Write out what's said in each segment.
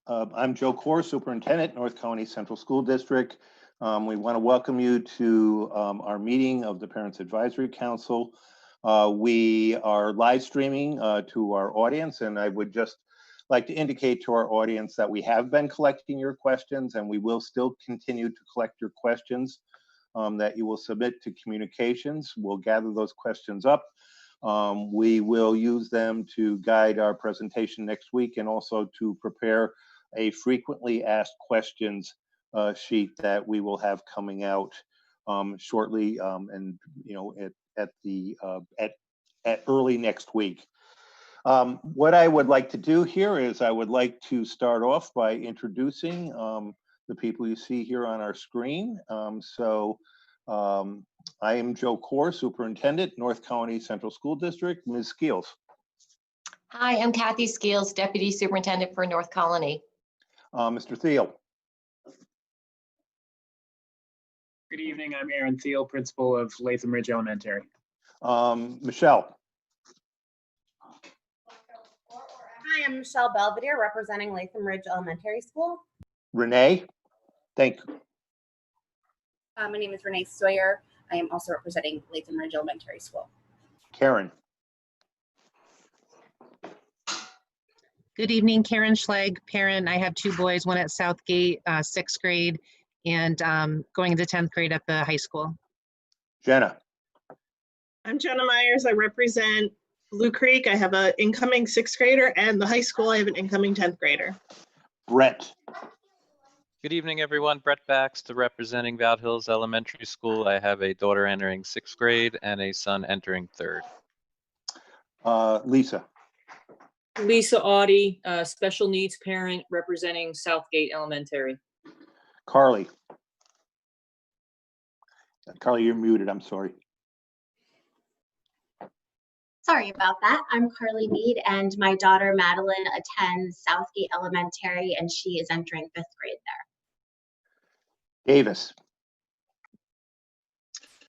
I'm Joe Core, Superintendent, North Colony Central School District. We want to welcome you to our meeting of the Parents Advisory Council. We are live streaming to our audience, and I would just like to indicate to our audience that we have been collecting your questions, and we will still continue to collect your questions that you will submit to communications. We'll gather those questions up. We will use them to guide our presentation next week and also to prepare a frequently asked questions sheet that we will have coming out shortly, and at early next week. What I would like to do here is I would like to start off by introducing the people you see here on our screen. I am Joe Core, Superintendent, North Colony Central School District. Ms. Skeals. Hi, I'm Kathy Skeals, Deputy Superintendent for North Colony. Mr. Thiel. Good evening, I'm Aaron Thiel, Principal of Latham Ridge Elementary. Michelle. Hi, I'm Michelle Belvedere, representing Latham Ridge Elementary School. Renee. Thank you. My name is Renee Sawyer. I am also representing Latham Ridge Elementary School. Karen. Good evening, Karen Schlegg, parent. I have two boys, one at Southgate, 6th grade, and going into 10th grade at the high school. Jenna. I'm Jenna Myers. I represent Blue Creek. I have an incoming 6th grader, and the high school, I have an incoming 10th grader. Brett. Good evening, everyone. Brett Baxter, representing Val Hills Elementary School. I have a daughter entering 6th grade and a son entering 3rd. Lisa. Lisa Audie, special needs parent representing Southgate Elementary. Carly. Carly, you're muted. I'm sorry. Sorry about that. I'm Carly Mead, and my daughter Madeline attends Southgate Elementary, and she is entering 5th grade there. Davis.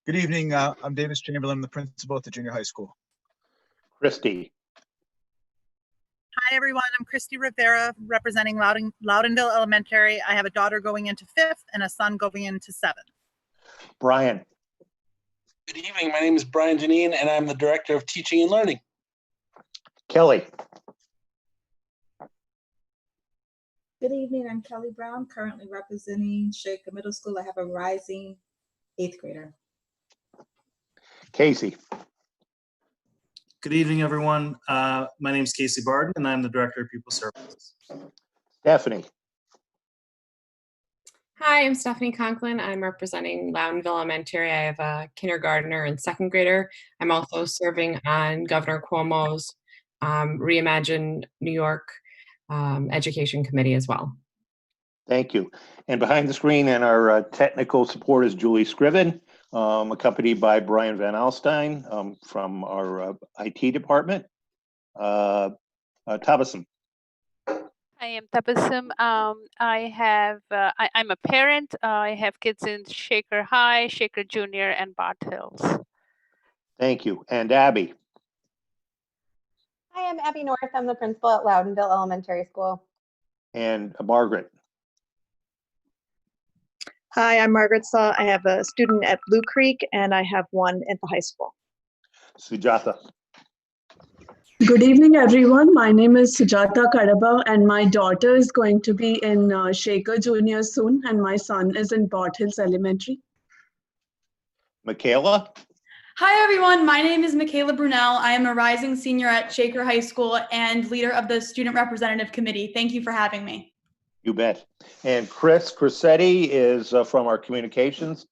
Good evening. I'm Davis Chamberlain, the principal at the junior high school. Christy. Hi, everyone. I'm Christy Rivera, representing Loudonville Elementary. I have a daughter going into 5th and a son going into 7th. Brian. Good evening. My name is Brian Janine, and I'm the Director of Teaching and Learning. Kelly. Good evening. I'm Kelly Brown, currently representing Shaker Middle School. I have a rising 8th grader. Casey. Good evening, everyone. My name is Casey Barden, and I'm the Director of Pupil Services. Stephanie. Hi, I'm Stephanie Conklin. I'm representing Loudonville Elementary. I have a kindergartner and 2nd grader. I'm also serving on Governor Cuomo's Reimagine New York Education Committee as well. Thank you. And behind the screen and our technical support is Julie Scriven, accompanied by Brian Van Alstyne from our IT department. Tabassum. I am Tabassum. I'm a parent. I have kids in Shaker High, Shaker Junior, and Bart Hills. Thank you. And Abby. Hi, I'm Abby North. I'm the principal at Loudonville Elementary School. And Margaret. Hi, I'm Margaret Saw. I have a student at Blue Creek, and I have one at the high school. Sujata. Good evening, everyone. My name is Sujata Kadaba, and my daughter is going to be in Shaker Junior soon, and my son is in Bart Hills Elementary. Michaela. Hi, everyone. My name is Michaela Brunel. I am a rising senior at Shaker High School and leader of the Student Representative Committee. Thank you for having me. You bet. And Chris Crissetti is from our communications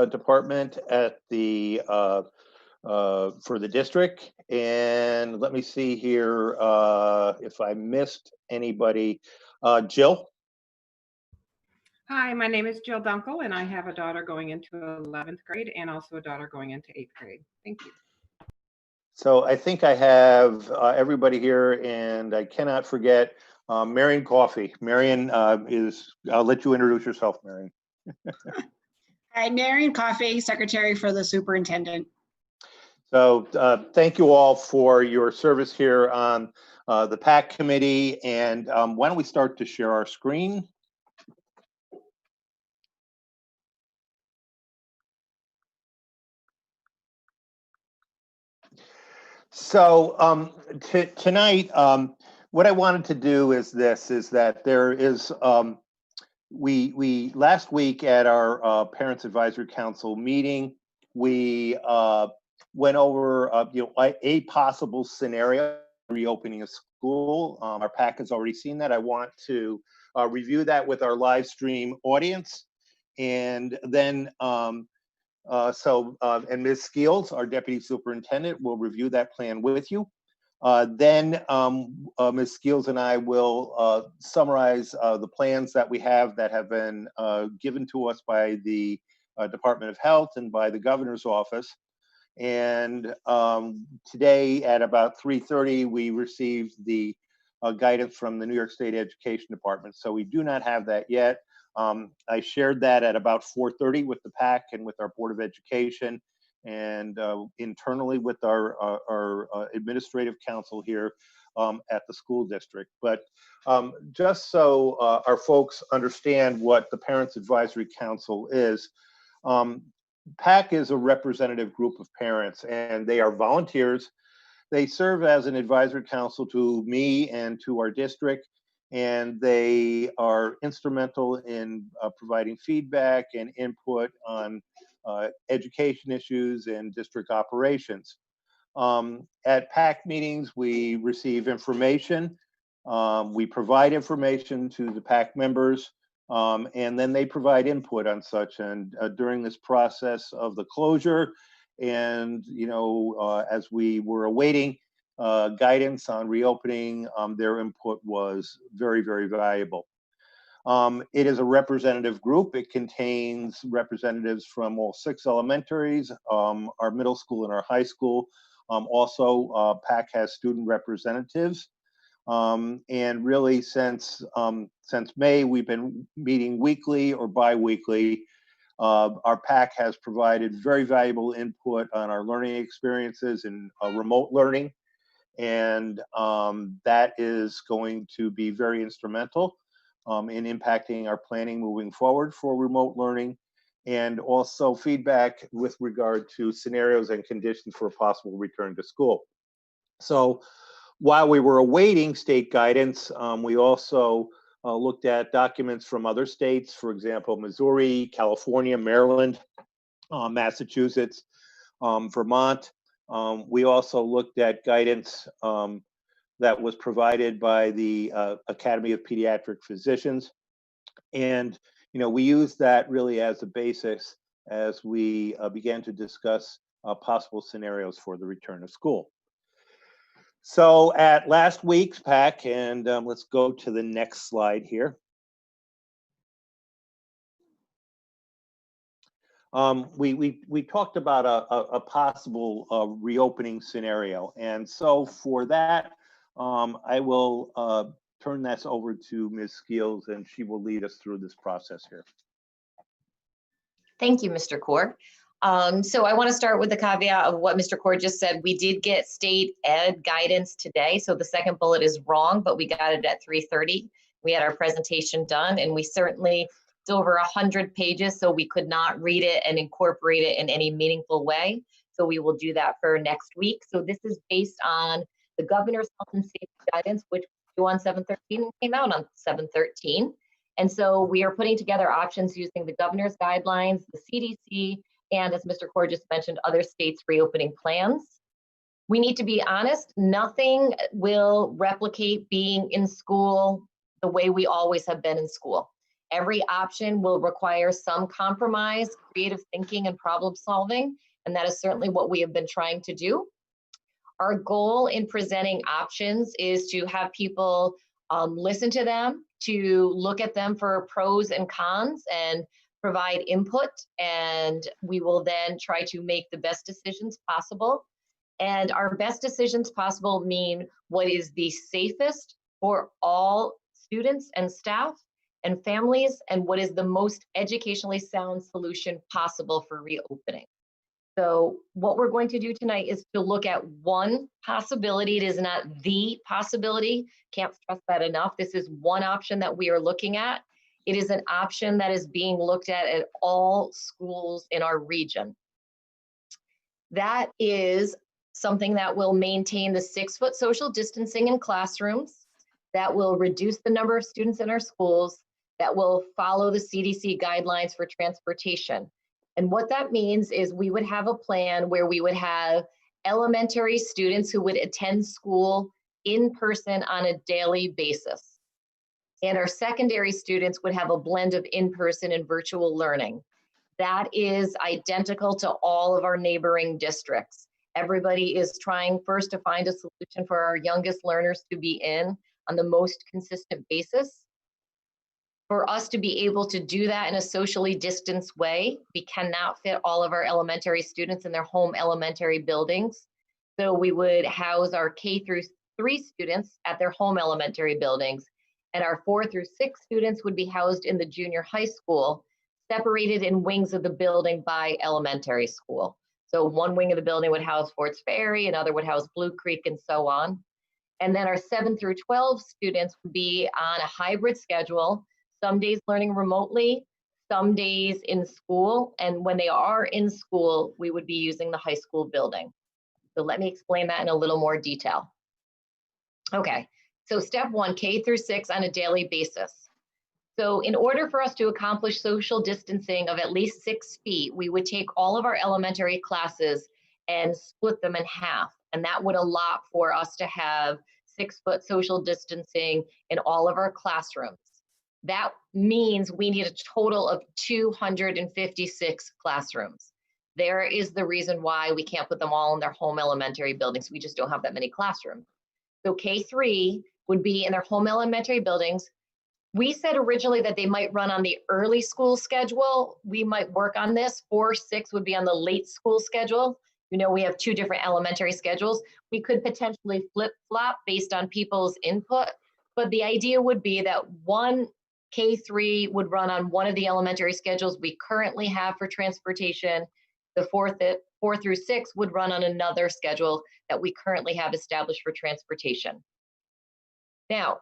department at the for the district. And let me see here if I missed anybody. Jill. Hi, my name is Jill Dunkel, and I have a daughter going into 11th grade and also a daughter going into 8th grade. Thank you. So I think I have everybody here, and I cannot forget Marion Coffey. Marion I'll let you introduce yourself, Marion. Hi, Marion Coffey, Secretary for the Superintendent. So thank you all for your service here on the PAC committee. And why don't we start to share our screen? So tonight, what I wanted to do is this: is that there is we last week at our Parents Advisory Council meeting, we went over a possible scenario reopening a school. Our PAC has already seen that. I want to review that with our live stream audience, and then and Ms. Skeals, our Deputy Superintendent, will review that plan with you. Then Ms. Skeals and I will summarize the plans that we have that have been given to us by the Department of Health and by the Governor's Office. And today at about 3:30, we received the guidance from the New York State Education Department. So we do not have that yet. I shared that at about 4:30 with the PAC and with our Board of Education and internally with our administrative council here at the school district. But just so our folks understand what the Parents Advisory Council is, PAC is a representative group of parents, and they are volunteers. They serve as an advisory council to me and to our district, and they are instrumental in providing feedback and input on education issues and district operations. At PAC meetings, we receive information. We provide information to the PAC members, and then they provide input on such. And during this process of the closure, and as we were awaiting guidance on reopening, their input was very, very valuable. It is a representative group. It contains representatives from all 6 elementaries, our middle school and our high school. Also, PAC has student representatives. And really since May, we've been meeting weekly or bi-weekly. Our PAC has provided very valuable input on our learning experiences and remote learning. And that is going to be very instrumental in impacting our planning moving forward for remote learning, and also feedback with regard to scenarios and conditions for a possible return to school. So while we were awaiting state guidance, we also looked at documents from other states, for example, Missouri, California, Maryland, Massachusetts, Vermont. We also looked at guidance that was provided by the Academy of Pediatric Physicians. And, we used that really as a basis as we began to discuss possible scenarios for the return of school. So at last week's PAC, and let's go to the next slide here. We talked about a possible reopening scenario. And so for that, I will turn this over to Ms. Skeals, and she will lead us through this process here. Thank you, Mr. Kaur. So I want to start with the caveat of what Mr. Kaur just said. We did get state ed guidance today, so the second bullet is wrong, but we got it at 3:30. We had our presentation done, and we certainly, it's over 100 pages, so we could not read it and incorporate it in any meaningful way. So we will do that for next week. So this is based on the Governor's Health and Safety Guidance, which was due on 7/13 and came out on 7/13. And so we are putting together options using the Governor's guidelines, the CDC, and as Mr. Kaur just mentioned, other states' reopening plans. We need to be honest, nothing will replicate being in school the way we always have been in school. Every option will require some compromise, creative thinking, and problem solving, and that is certainly what we have been trying to do. Our goal in presenting options is to have people listen to them, to look at them for pros and cons and provide input, and we will then try to make the best decisions possible. And our best decisions possible mean what is the safest for all students and staff and families, and what is the most educationally sound solution possible for reopening. So what we're going to do tonight is to look at one possibility. It is not the possibility. Can't stress that enough. This is one option that we are looking at. It is an option that is being looked at all schools in our region. That is something that will maintain the 6-foot social distancing in classrooms, that will reduce the number of students in our schools, that will follow the CDC guidelines for transportation. And what that means is we would have a plan where we would have elementary students who would attend school in person on a daily basis. And our secondary students would have a blend of in-person and virtual learning. That is identical to all of our neighboring districts. Everybody is trying first to find a solution for our youngest learners to be in on the most consistent basis. For us to be able to do that in a socially distanced way, we cannot fit all of our elementary students in their home elementary buildings. So we would house our K-3 students at their home elementary buildings, and our 4 through 6 students would be housed in the junior high school, separated in wings of the building by elementary school. So one wing of the building would house Forts Ferry, another would house Blue Creek, and so on. And then our 7 through 12 students would be on a hybrid schedule, some days learning remotely, some days in school. And when they are in school, we would be using the high school building. So let me explain that in a little more detail. Okay, so step 1, K through 6 on a daily basis. So in order for us to accomplish social distancing of at least 6 feet, we would take all of our elementary classes and split them in half. And that would allow for us to have 6-foot social distancing in all of our classrooms. That means we need a total of 256 classrooms. There is the reason why we can't put them all in their home elementary buildings. We just don't have that many classrooms. So K3 would be in their home elementary buildings. We said originally that they might run on the early school schedule. We might work on this. 4-6 would be on the late school schedule. You know, we have 2 different elementary schedules. We could potentially flip-flop based on people's input, but the idea would be that one K3 would run on one of the elementary schedules we currently have for transportation. The 4 through 6 would run on another schedule that we currently have established for transportation. Now,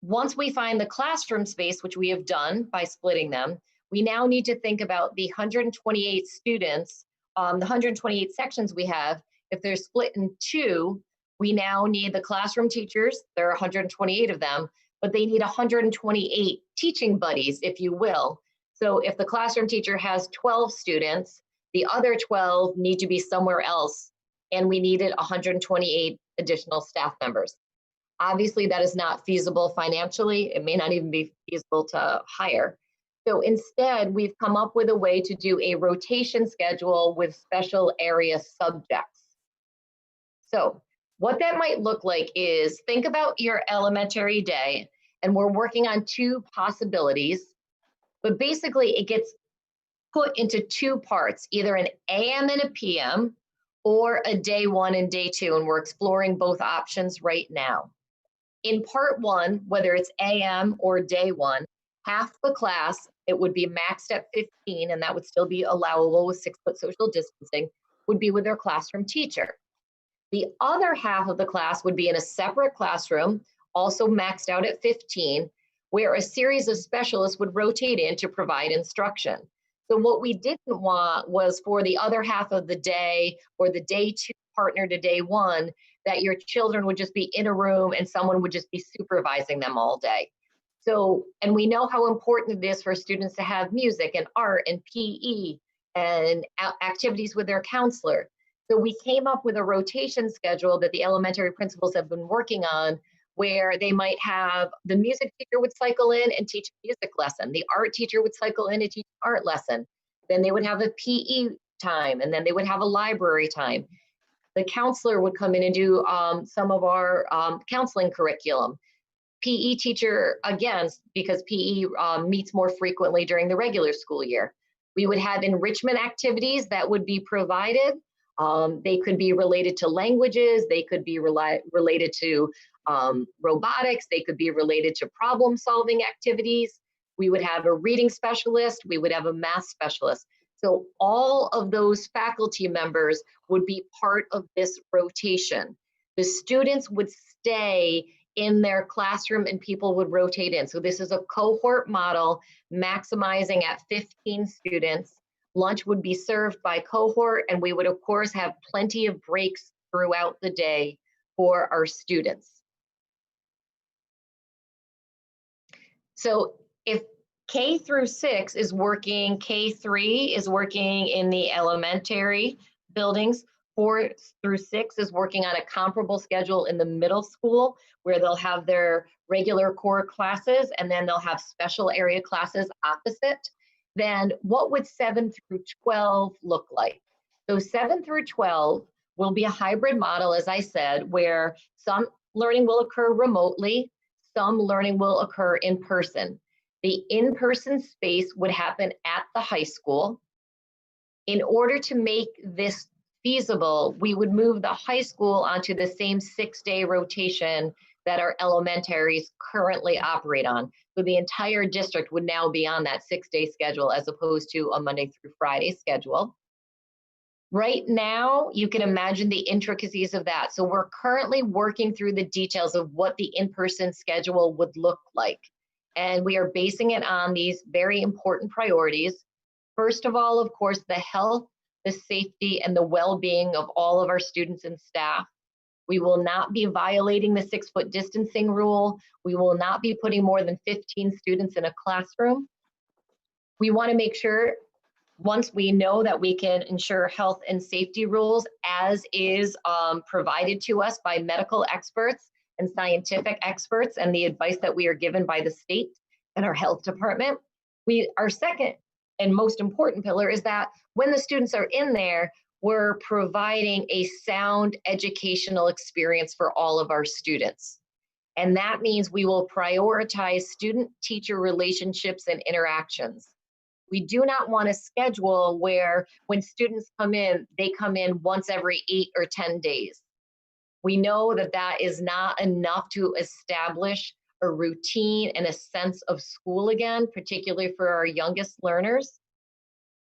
once we find the classroom space, which we have done by splitting them, we now need to think about the 128 students, the 128 sections we have. If they're split in 2, we now need the classroom teachers. There are 128 of them, but they need 128 teaching buddies, if you will. So if the classroom teacher has 12 students, the other 12 need to be somewhere else, and we needed 128 additional staff members. Obviously, that is not feasible financially. It may not even be feasible to hire. So instead, we've come up with a way to do a rotation schedule with special area subjects. So what that might look like is, think about your elementary day, and we're working on 2 possibilities, but basically it gets put into 2 parts, either an AM and a PM, or a day 1 and day 2, and we're exploring both options right now. In part 1, whether it's AM or day 1, half the class, it would be maxed at 15, and that would still be allowable with 6-foot social distancing, would be with their classroom teacher. The other half of the class would be in a separate classroom, also maxed out at 15, where a series of specialists would rotate in to provide instruction. So what we didn't want was for the other half of the day, or the day 2 partner to day 1, that your children would just be in a room and someone would just be supervising them all day. So, and we know how important it is for students to have music and art and PE and activities with their counselor. So we came up with a rotation schedule that the elementary principals have been working on, where they might have the music teacher would cycle in and teach a music lesson. The art teacher would cycle in and teach an art lesson. Then they would have a PE time, and then they would have a library time. The counselor would come in and do some of our counseling curriculum. PE teacher, again, because PE meets more frequently during the regular school year. We would have enrichment activities that would be provided. They could be related to languages, they could be related to robotics, they could be related to problem solving activities. We would have a reading specialist, we would have a math specialist. So all of those faculty members would be part of this rotation. The students would stay in their classroom and people would rotate in. So this is a cohort model maximizing at 15 students. Lunch would be served by cohort, and we would of course have plenty of breaks throughout the day for our students. So if K through 6 is working, K3 is working in the elementary buildings, 4 through 6 is working on a comparable schedule in the middle school, where they'll have their regular core classes and then they'll have special area classes opposite. Then what would 7 through 12 look like? So 7 through 12 will be a hybrid model, as I said, where some learning will occur remotely, some learning will occur in person. The in-person space would happen at the high school. In order to make this feasible, we would move the high school onto the same 6-day rotation that our elementaries currently operate on. So the entire district would now be on that 6-day schedule as opposed to a Monday through Friday schedule. Right now, you can imagine the intricacies of that. So we're currently working through the details of what the in-person schedule would look like. And we are basing it on these very important priorities. First of all, of course, the health, the safety, and the well-being of all of our students and staff. We will not be violating the 6-foot distancing rule. We will not be putting more than 15 students in a classroom. We want to make sure, once we know that we can ensure health and safety rules as is provided to us by medical experts and scientific experts and the advice that we are given by the state and our health department, our second and most important pillar is that when the students are in there, we're providing a sound educational experience for all of our students. And that means we will prioritize student-teacher relationships and interactions. We do not want a schedule where when students come in, they come in once every 8 or 10 days. We know that that is not enough to establish a routine and a sense of school again, particularly for our youngest learners.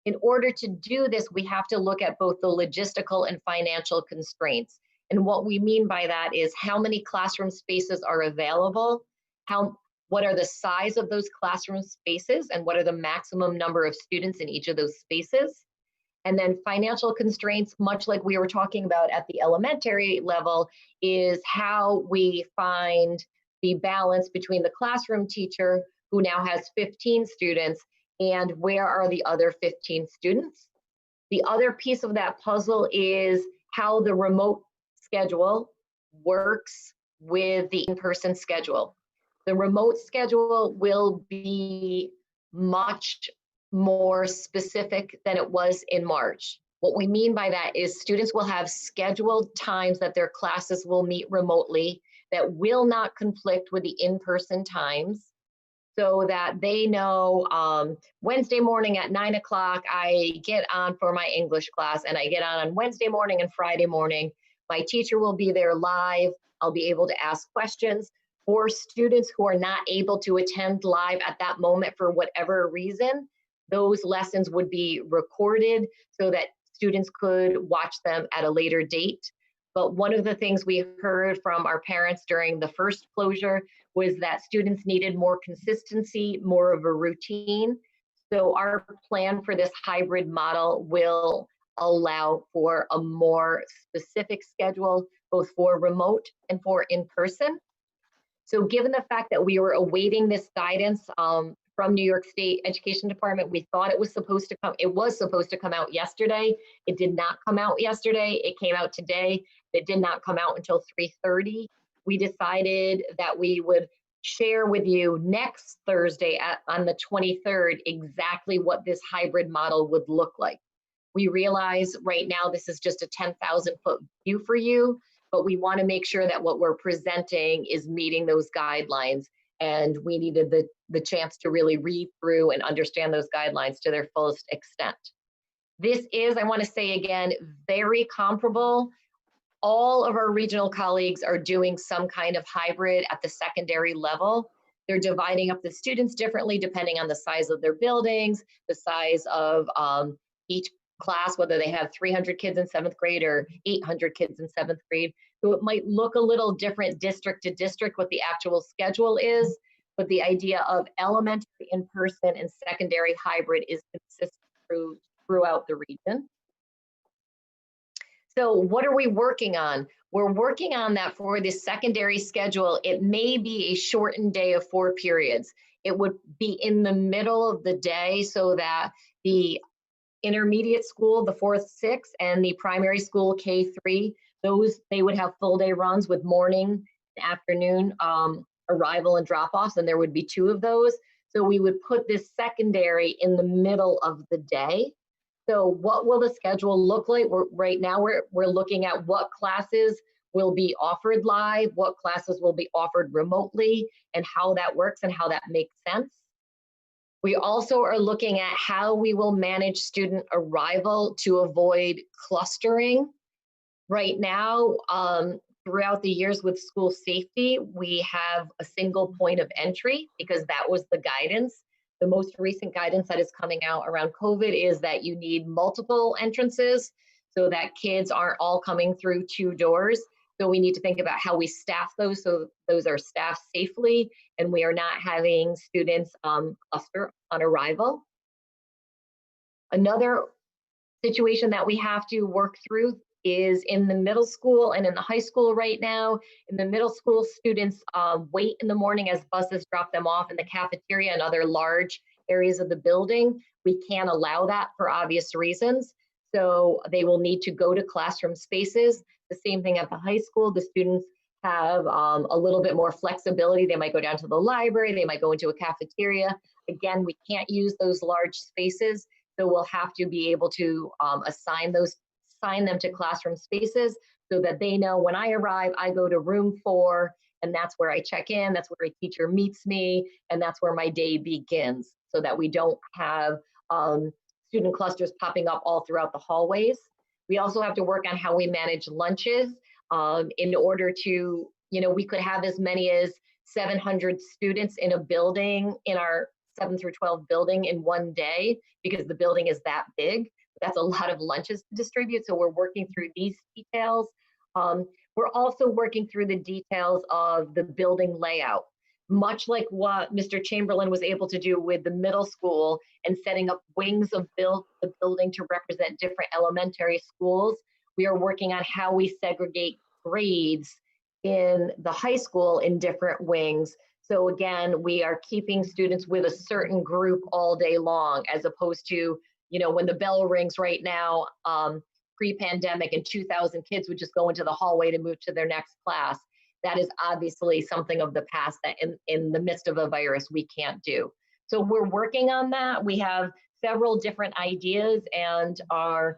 In order to do this, we have to look at both the logistical and financial constraints. And what we mean by that is how many classroom spaces are available, what are the size of those classroom spaces, and what are the maximum number of students in each of those spaces. And then financial constraints, much like we were talking about at the elementary level, is how we find the balance between the classroom teacher, who now has 15 students, and where are the other 15 students. The other piece of that puzzle is how the remote schedule works with the in-person schedule. The remote schedule will be much more specific than it was in March. What we mean by that is students will have scheduled times that their classes will meet remotely that will not conflict with the in-person times, so that they know Wednesday morning at 9 o'clock, I get on for my English class, and I get on Wednesday morning and Friday morning. My teacher will be there live. I'll be able to ask questions. For students who are not able to attend live at that moment for whatever reason, those lessons would be recorded so that students could watch them at a later date. But one of the things we heard from our parents during the first closure was that students needed more consistency, more of a routine. So our plan for this hybrid model will allow for a more specific schedule, both for remote and for in-person. So given the fact that we were awaiting this guidance from New York State Education Department, we thought it was supposed to come out yesterday. It did not come out yesterday. It came out today. It did not come out until 3:30. We decided that we would share with you next Thursday on the 23rd exactly what this hybrid model would look like. We realize right now this is just a 10,000-foot view for you, but we want to make sure that what we're presenting is meeting those guidelines, and we needed the chance to really read through and understand those guidelines to their fullest extent. This is, I want to say again, very comparable. All of our regional colleagues are doing some kind of hybrid at the secondary level. They're dividing up the students differently depending on the size of their buildings, the size of each class, whether they have 300 kids in 7th grade or 800 kids in 7th grade. So it might look a little different district to district what the actual schedule is, but the idea of elementary in person and secondary hybrid is consistent throughout the region. So what are we working on? We're working on that for the secondary schedule. It may be a shortened day of 4 periods. It would be in the middle of the day so that the intermediate school, the 4th, 6th, and the primary school K3, they would have full day runs with morning and afternoon arrival and drop-offs, and there would be 2 of those. So we would put this secondary in the middle of the day. So what will the schedule look like? Right now we're looking at what classes will be offered live, what classes will be offered remotely, and how that works and how that makes sense. We also are looking at how we will manage student arrival to avoid clustering. Right now, throughout the years with school safety, we have a single point of entry because that was the guidance. The most recent guidance that is coming out around COVID is that you need multiple entrances so that kids aren't all coming through 2 doors. So we need to think about how we staff those so those are staffed safely and we are not having students cluster on arrival. Another situation that we have to work through is in the middle school and in the high school right now. In the middle school, students wait in the morning as buses drop them off in the cafeteria and other large areas of the building. We can't allow that for obvious reasons. So they will need to go to classroom spaces. The same thing at the high school. The students have a little bit more flexibility. They might go down to the library. They might go into a cafeteria. Again, we can't use those large spaces. So we'll have to be able to assign them to classroom spaces so that they know when I arrive, I go to room 4 and that's where I check in, that's where a teacher meets me, and that's where my day begins so that we don't have student clusters popping up all throughout the hallways. We also have to work on how we manage lunches in order to, we could have as many as 700 students in a building, in our 7 through 12 building in one day because the building is that big. That's a lot of lunches to distribute. So we're working through these details. We're also working through the details of the building layout, much like what Mr. Chamberlain was able to do with the middle school and setting up wings of the building to represent different elementary schools. We are working on how we segregate grades in the high school in different wings. So again, we are keeping students with a certain group all day long, as opposed to when the bell rings right now, pre-pandemic and 2,000 kids would just go into the hallway to move to their next class. That is obviously something of the past that in the midst of a virus, we can't do. So we're working on that. We have several different ideas and our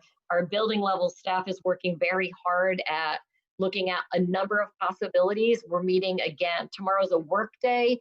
building level staff is working very hard at looking at a number of possibilities. We're meeting again, tomorrow's a work day.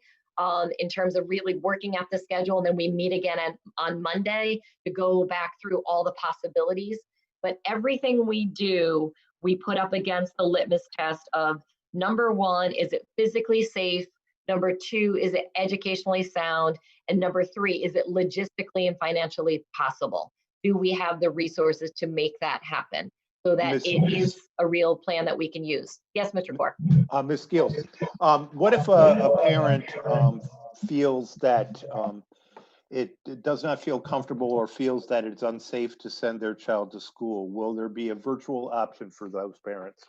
In terms of really working at the schedule, and then we meet again on Monday to go back through all the possibilities. But everything we do, we put up against the litmus test of number 1, is it physically safe? Number 2, is it educationally sound? And number 3, is it logistically and financially possible? Do we have the resources to make that happen so that it is a real plan that we can use? Yes, Mr. Corr. Ms. Skeals, what if a parent feels that it does not feel comfortable or feels that it's unsafe to send their child to school? Will there be a virtual option for those parents?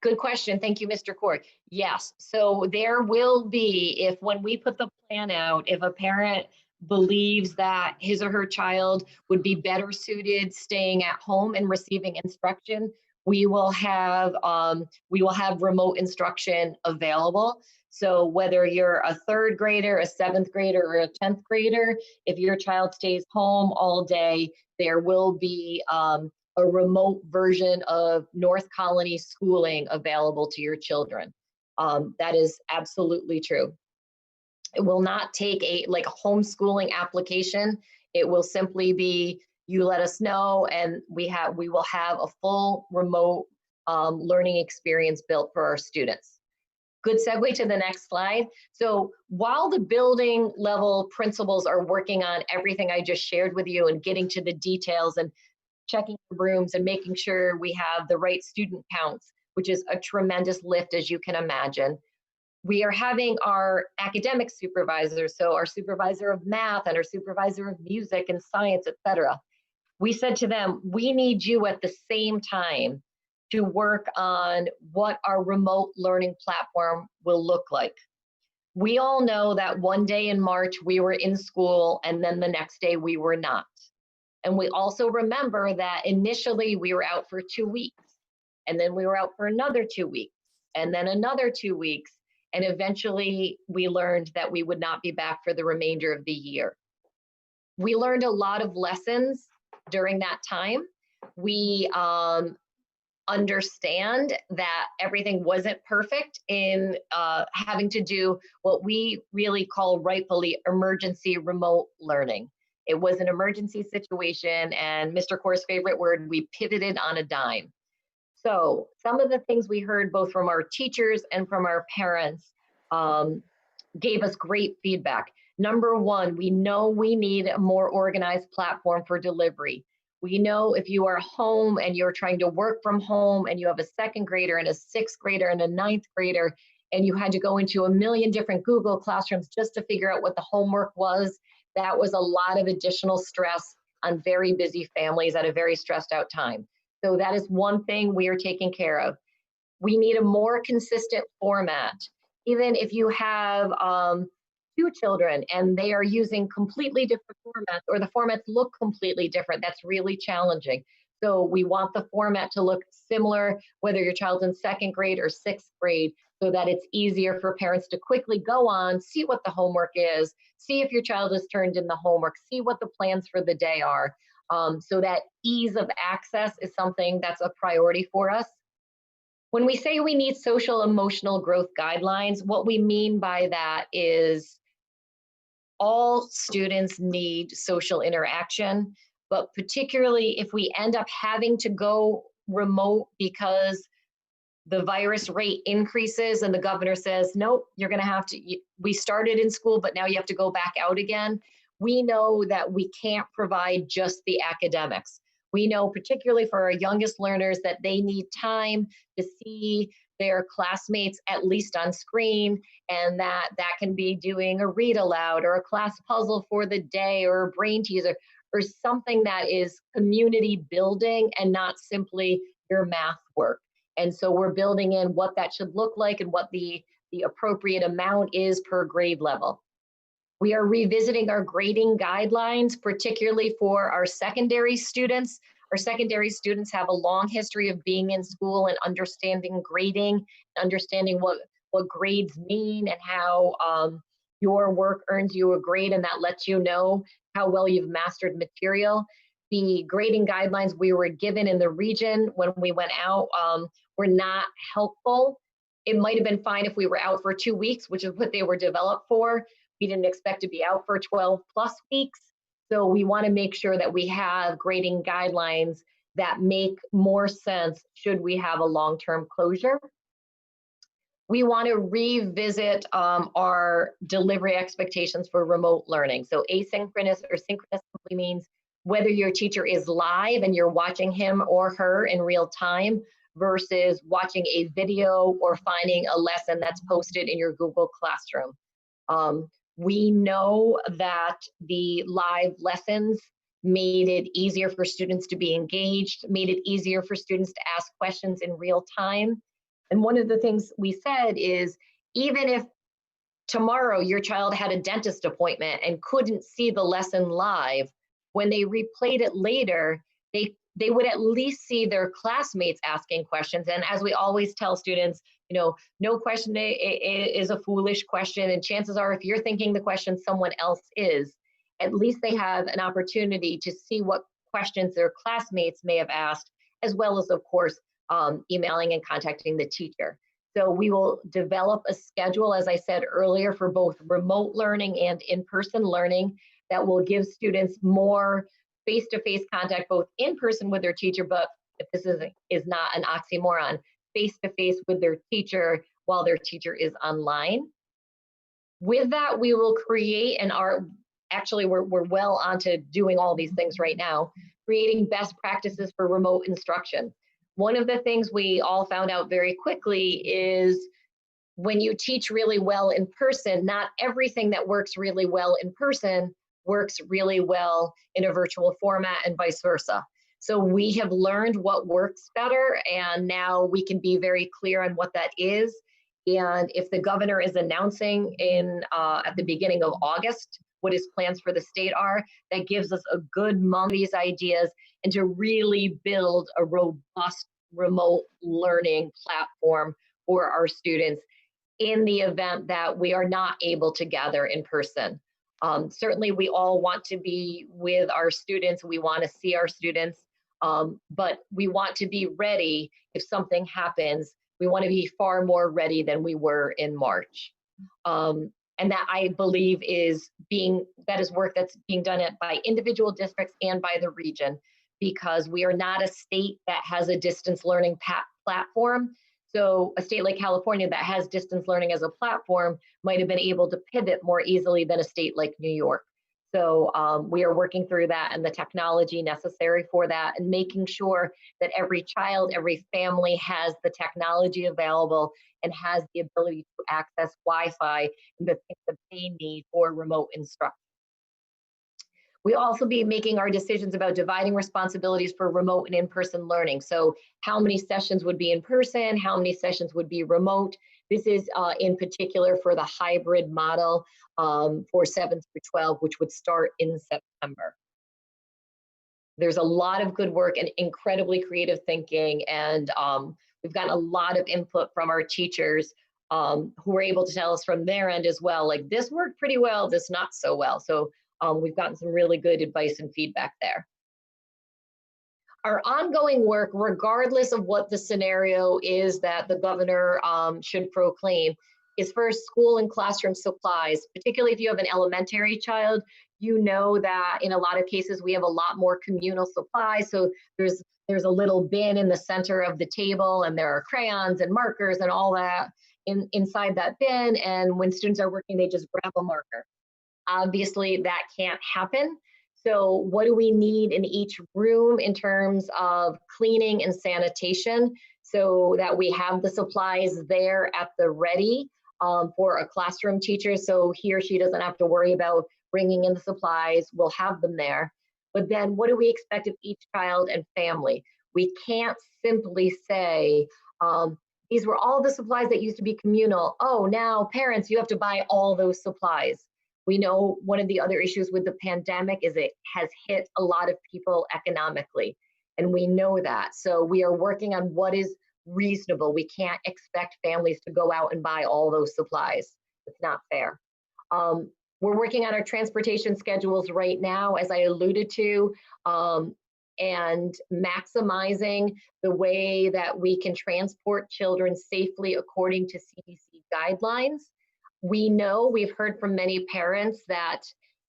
Good question. Thank you, Mr. Corr. Yes. So there will be, when we put the plan out, if a parent believes that his or her child would be better suited staying at home and receiving instruction, we will have remote instruction available. So whether you're a 3rd grader, a 7th grader, or a 10th grader, if your child stays home all day, there will be a remote version of North Colony schooling available to your children. That is absolutely true. It will not take a homeschooling application. It will simply be, you let us know, and we will have a full remote learning experience built for our students. Good segue to the next slide. So while the building level principals are working on everything I just shared with you and getting to the details and checking the rooms and making sure we have the right student counts, which is a tremendous lift, as you can imagine, we are having our academic supervisors, so our supervisor of math and our supervisor of music and science, etc. We said to them, we need you at the same time to work on what our remote learning platform will look like. We all know that one day in March we were in school and then the next day we were not. And we also remember that initially we were out for 2 weeks, and then we were out for another 2 weeks, and then another 2 weeks, and eventually we learned that we would not be back for the remainder of the year. We learned a lot of lessons during that time. We understand that everything wasn't perfect in having to do what we really call rightfully emergency remote learning. It was an emergency situation, and Mr. Corr's favorite word, we pivoted on a dime. So some of the things we heard both from our teachers and from our parents gave us great feedback. Number one, we know we need a more organized platform for delivery. We know if you are home and you're trying to work from home and you have a second grader and a sixth grader and a ninth grader, and you had to go into a million different Google Classrooms just to figure out what the homework was, that was a lot of additional stress on very busy families at a very stressed out time. So that is one thing we are taking care of. We need a more consistent format. Even if you have 2 children and they are using completely different formats, or the formats look completely different, that's really challenging. So we want the format to look similar, whether your child's in 2nd grade or 6th grade, so that it's easier for parents to quickly go on, see what the homework is, see if your child has turned in the homework, see what the plans for the day are. So that ease of access is something that's a priority for us. When we say we need social emotional growth guidelines, what we mean by that is all students need social interaction, but particularly if we end up having to go remote because the virus rate increases and the governor says, nope, you're gonna have to, we started in school, but now you have to go back out again. We know that we can't provide just the academics. We know, particularly for our youngest learners, that they need time to see their classmates at least on screen, and that can be doing a read aloud or a class puzzle for the day or a brain teaser or something that is community building and not simply your math work. And so we're building in what that should look like and what the appropriate amount is per grade level. We are revisiting our grading guidelines, particularly for our secondary students. Our secondary students have a long history of being in school and understanding grading, understanding what grades mean and how your work earns you a grade, and that lets you know how well you've mastered material. The grading guidelines we were given in the region when we went out were not helpful. It might have been fine if we were out for 2 weeks, which is what they were developed for. We didn't expect to be out for 12 plus weeks. So we want to make sure that we have grading guidelines that make more sense should we have a long-term closure. We want to revisit our delivery expectations for remote learning. So asynchronous or synchronous simply means whether your teacher is live and you're watching him or her in real time versus watching a video or finding a lesson that's posted in your Google Classroom. We know that the live lessons made it easier for students to be engaged, made it easier for students to ask questions in real time. And one of the things we said is, even if tomorrow your child had a dentist appointment and couldn't see the lesson live, when they replayed it later, they would at least see their classmates asking questions. And as we always tell students, no question is a foolish question. And chances are, if you're thinking the question, someone else is. At least they have an opportunity to see what questions their classmates may have asked, as well as, of course, emailing and contacting the teacher. So we will develop a schedule, as I said earlier, for both remote learning and in-person learning that will give students more face-to-face contact, both in person with their teacher, but if this is not an oxymoron, face-to-face with their teacher while their teacher is online. With that, we will create actually we're well onto doing all these things right now, creating best practices for remote instruction. One of the things we all found out very quickly is when you teach really well in person, not everything that works really well in person works really well in a virtual format and vice versa. So we have learned what works better, and now we can be very clear on what that is. And if the governor is announcing at the beginning of August what his plans for the state are, that gives us a good month of these ideas and to really build a robust remote learning platform for our students in the event that we are not able to gather in person. Certainly we all want to be with our students, we want to see our students, but we want to be ready if something happens. We want to be far more ready than we were in March. And that, I believe, is work that's being done by individual districts and by the region, because we are not a state that has a distance learning platform. So a state like California that has distance learning as a platform might have been able to pivot more easily than a state like New York. So we are working through that and the technology necessary for that, and making sure that every child, every family has the technology available and has the ability to access Wi-Fi and the things that they need for remote instruction. We'll also be making our decisions about dividing responsibilities for remote and in-person learning. So how many sessions would be in person, how many sessions would be remote. This is in particular for the hybrid model for 7th through 12, which would start in September. There's a lot of good work and incredibly creative thinking, and we've gotten a lot of input from our teachers who are able to tell us from their end as well, like this worked pretty well, this not so well. So we've gotten some really good advice and feedback there. Our ongoing work, regardless of what the scenario is that the governor should proclaim, is for school and classroom supplies. Particularly if you have an elementary child, you know that in a lot of cases we have a lot more communal supplies. So there's a little bin in the center of the table, and there are crayons and markers and all that inside that bin. And when students are working, they just grab a marker. Obviously, that can't happen. So what do we need in each room in terms of cleaning and sanitation, so that we have the supplies there at the ready for a classroom teacher, so he or she doesn't have to worry about bringing in the supplies. We'll have them there. But then what do we expect of each child and family? We can't simply say, these were all the supplies that used to be communal. Oh, now parents, you have to buy all those supplies. We know one of the other issues with the pandemic is it has hit a lot of people economically, and we know that. So we are working on what is reasonable. We can't expect families to go out and buy all those supplies. It's not fair. We're working on our transportation schedules right now, as I alluded to, and maximizing the way that we can transport children safely according to CDC guidelines. We know, we've heard from many parents that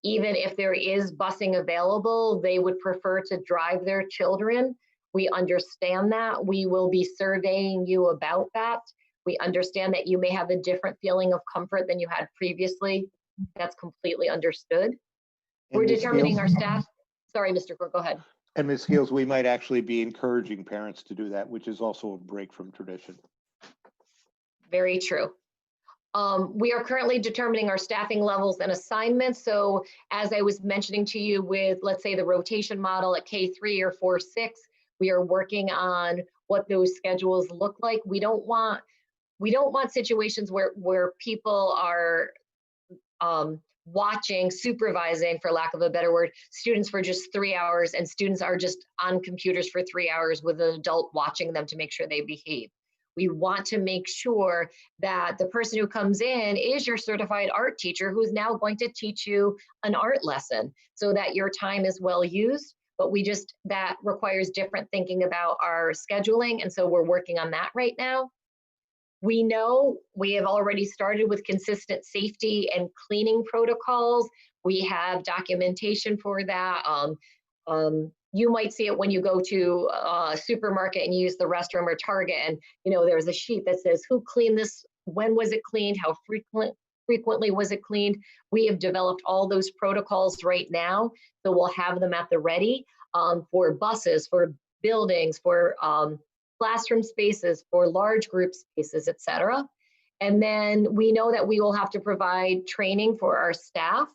even if there is busing available, they would prefer to drive their children. We understand that. We will be surveying you about that. We understand that you may have a different feeling of comfort than you had previously. That's completely understood. We're determining our staff. Sorry, Mr. Court, go ahead. And Ms. Skeals, we might actually be encouraging parents to do that, which is also a break from tradition. Very true. We are currently determining our staffing levels and assignments. So as I was mentioning to you with, let's say, the rotation model at K3 or 4-6, we are working on what those schedules look like. We don't want situations where people are watching, supervising, for lack of a better word, students for just 3 hours, and students are just on computers for 3 hours with an adult watching them to make sure they behave. We want to make sure that the person who comes in is your certified art teacher who's now going to teach you an art lesson, so that your time is well used. But that requires different thinking about our scheduling, and so we're working on that right now. We know we have already started with consistent safety and cleaning protocols. We have documentation for that. You might see it when you go to a supermarket and use the restroom or Target, and there's a sheet that says who cleaned this when was it cleaned, how frequently was it cleaned. We have developed all those protocols right now, so we'll have them at the ready for buses, for buildings, for classroom spaces, for large group spaces, etc. And then we know that we will have to provide training for our staff,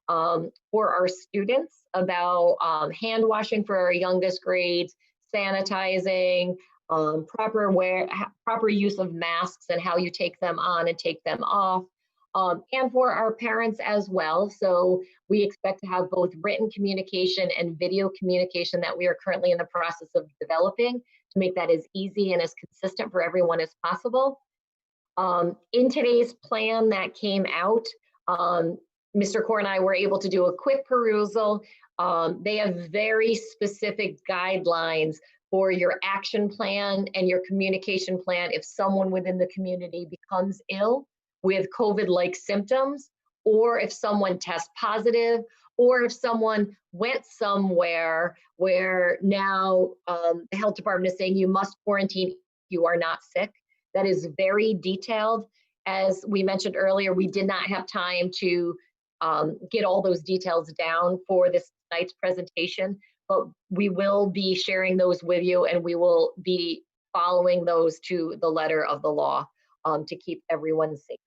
for our students about hand washing for our youngest grades, sanitizing, proper use of masks and how you take them on and take them off, and for our parents as well. So we expect to have both written communication and video communication that we are currently in the process of developing to make that as easy and as consistent for everyone as possible. In today's plan that came out, Mr. Core and I were able to do a quick perusal. They have very specific guidelines for your action plan and your communication plan if someone within the community becomes ill with COVID-like symptoms, or if someone tests positive, or if someone went somewhere where now the health department is saying you must quarantine if you are not sick. That is very detailed. As we mentioned earlier, we did not have time to get all those details down for this night's presentation, but we will be sharing those with you, and we will be following those to the letter of the law to keep everyone safe.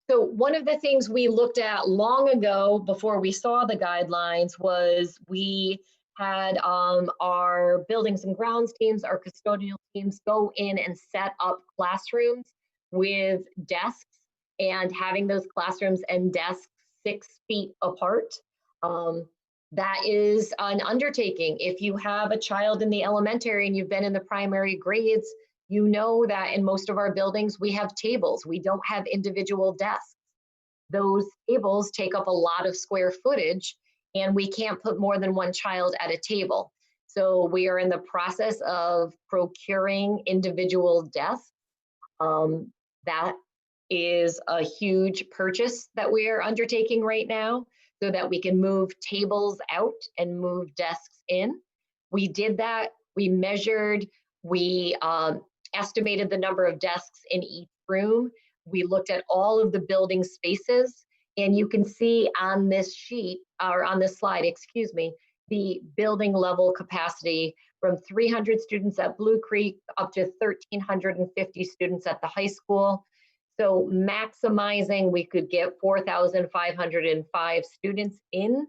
So one of the things we looked at long ago before we saw the guidelines was we had our buildings and grounds teams, our custodial teams go in and set up classrooms with desks, and having those classrooms and desks 6 feet apart. That is an undertaking. If you have a child in the elementary and you've been in the primary grades, you know that in most of our buildings, we have tables. We don't have individual desks. Those tables take up a lot of square footage, and we can't put more than one child at a table. So we are in the process of procuring individual desks. That is a huge purchase that we are undertaking right now so that we can move tables out and move desks in. We did that. We measured, we estimated the number of desks in each room. We looked at all of the building spaces, and you can see on this sheet, or on this slide, excuse me, the building level capacity from 300 students at Blue Creek up to 1,350 students at the high school. So maximizing, we could get 4,505 students in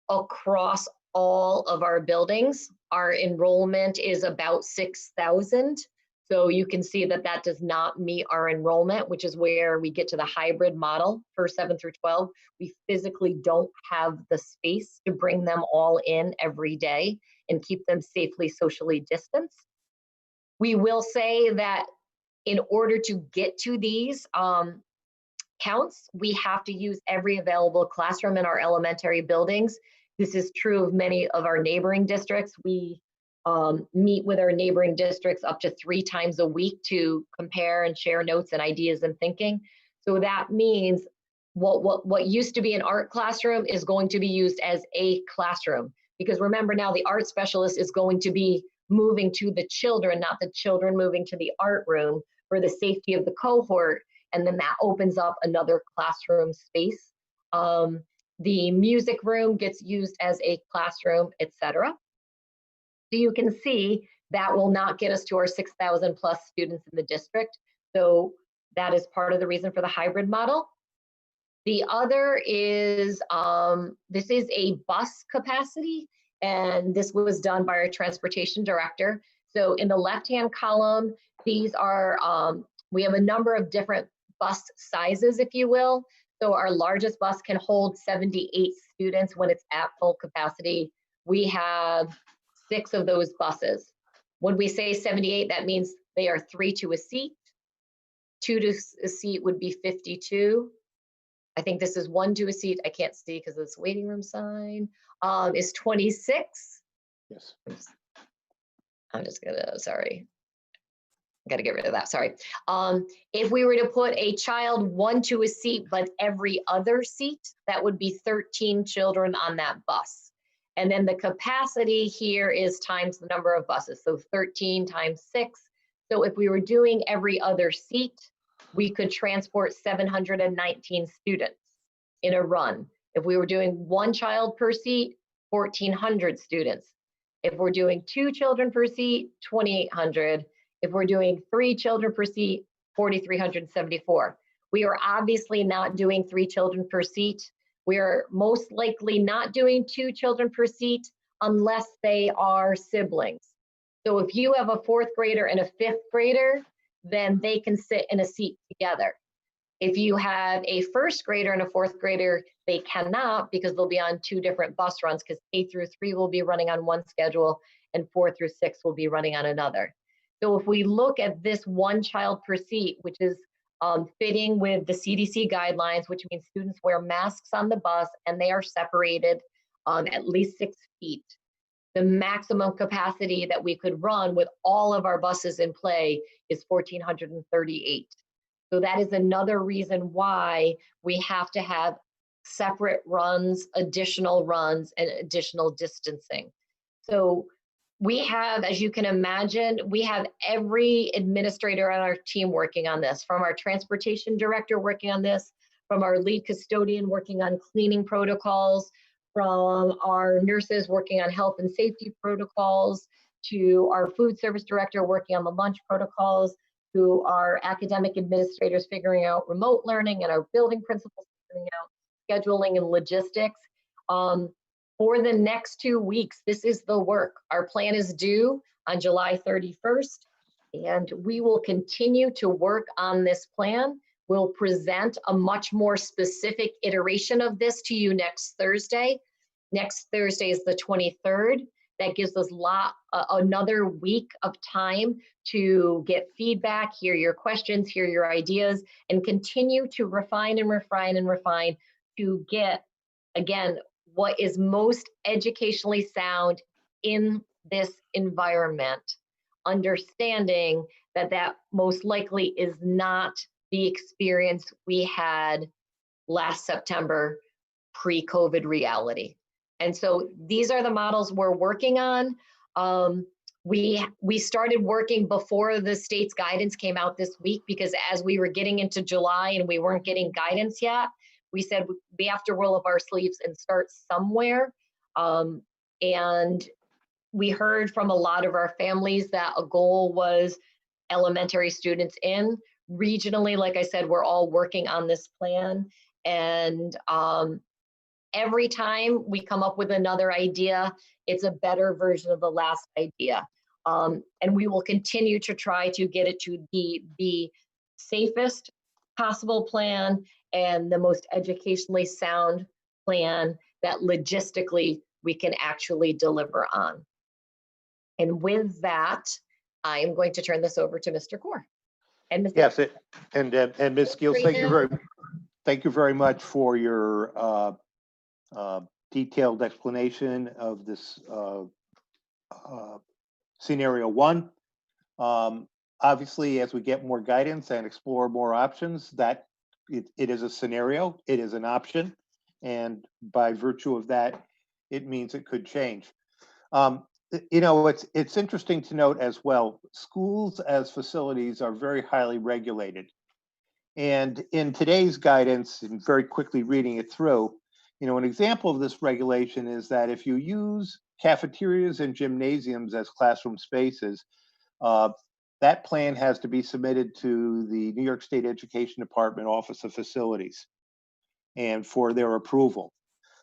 across all of our buildings. Our enrollment is about 6,000. So you can see that that does not meet our enrollment, which is where we get to the hybrid model for 7 through 12. We physically don't have the space to bring them all in every day and keep them safely socially distanced. We will say that in order to get to these counts, we have to use every available classroom in our elementary buildings. This is true of many of our neighboring districts. We meet with our neighboring districts up to 3 times a week to compare and share notes and ideas and thinking. So that means what used to be an art classroom is going to be used as a classroom. Because remember now, the art specialist is going to be moving to the children, not the children moving to the art room for the safety of the cohort. And then that opens up another classroom space. The music room gets used as a classroom, etc. So you can see that will not get us to our 6,000 plus students in the district. So that is part of the reason for the hybrid model. The other is, this is a bus capacity, and this was done by our transportation director. So in the left-hand column, these are, we have a number of different bus sizes, if you will. So our largest bus can hold 78 students when it's at full capacity. We have 6 of those buses. When we say 78, that means they are 3 to a seat. 2 to a seat would be 52. I think this is 1 to a seat. I can't see because of this waiting room sign. Is 26. Yes. I'm just gonna, sorry. Got to get rid of that, sorry. If we were to put a child 1 to a seat, but every other seat, that would be 13 children on that bus. And then the capacity here is times the number of buses, so 13 times 6. So if we were doing every other seat, we could transport 719 students in a run. If we were doing 1 child per seat, 1,400 students. If we're doing 2 children per seat, 2,800. If we're doing 3 children per seat, 4,374. We are obviously not doing 3 children per seat. We are most likely not doing 2 children per seat unless they are siblings. So if you have a 4th grader and a 5th grader, then they can sit in a seat together. If you have a 1st grader and a 4th grader, they cannot, because they'll be on 2 different bus runs, because K through 3 will be running on one schedule and 4 through 6 will be running on another. So if we look at this 1 child per seat, which is fitting with the CDC guidelines, which means students wear masks on the bus and they are separated at least 6 feet. The maximum capacity that we could run with all of our buses in play is 1,438. So that is another reason why we have to have separate runs, additional runs, and additional distancing. So we have, as you can imagine, we have every administrator on our team working on this, from our transportation director working on this, from our lead custodian working on cleaning protocols, from our nurses working on health and safety protocols, to our food service director working on the lunch protocols, to our academic administrators figuring out remote learning, and our building principals figuring out scheduling and logistics. For the next 2 weeks, this is the work. Our plan is due on July 31st, and we will continue to work on this plan. We'll present a much more specific iteration of this to you next Thursday. Next Thursday is the 23rd. That gives us another week of time to get feedback, hear your questions, hear your ideas, and continue to refine and refine and refine to get, again, what is most educationally sound in this environment, understanding that that most likely is not the experience we had last September pre-COVID reality. And so these are the models we're working on. We started working before the state's guidance came out this week, because as we were getting into July and we weren't getting guidance yet, we said we have to roll up our sleeves and start somewhere. And we heard from a lot of our families that a goal was elementary students in. Regionally, like I said, we're all working on this plan. And every time we come up with another idea, it's a better version of the last idea. And we will continue to try to get it to be the safest possible plan and the most educationally sound plan that logistically we can actually deliver on. And with that, I'm going to turn this over to Mr. Core. And Ms. Yes, and Ms. Skeals, thank you very much for your detailed explanation of this scenario 1. Obviously, as we get more guidance and explore more options, that it is a scenario, it is an option, and by virtue of that, it means it could change. You know, it's interesting to note as well, schools as facilities are very highly regulated. And in today's guidance, and very quickly reading it through, you know, an example of this regulation is that if you use cafeterias and gymnasiums as classroom spaces, that plan has to be submitted to the New York State Education Department Office of Facilities and for their approval.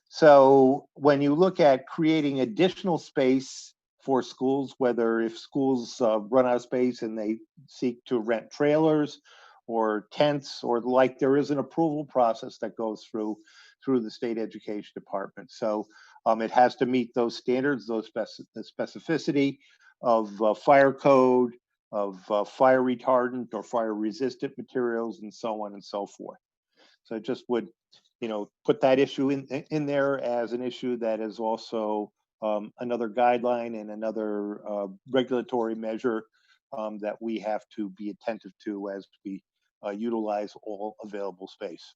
So when you look at creating additional space for schools, whether if schools run out of space and they seek to rent trailers or tents or the like, there is an approval process that goes through the State Education Department. So it has to meet those standards, the specificity of fire code, of fire retardant or fire resistant materials, and so on and so forth. So it just would, you know, put that issue in there as an issue that is also another guideline and another regulatory measure that we have to be attentive to as we utilize all available space.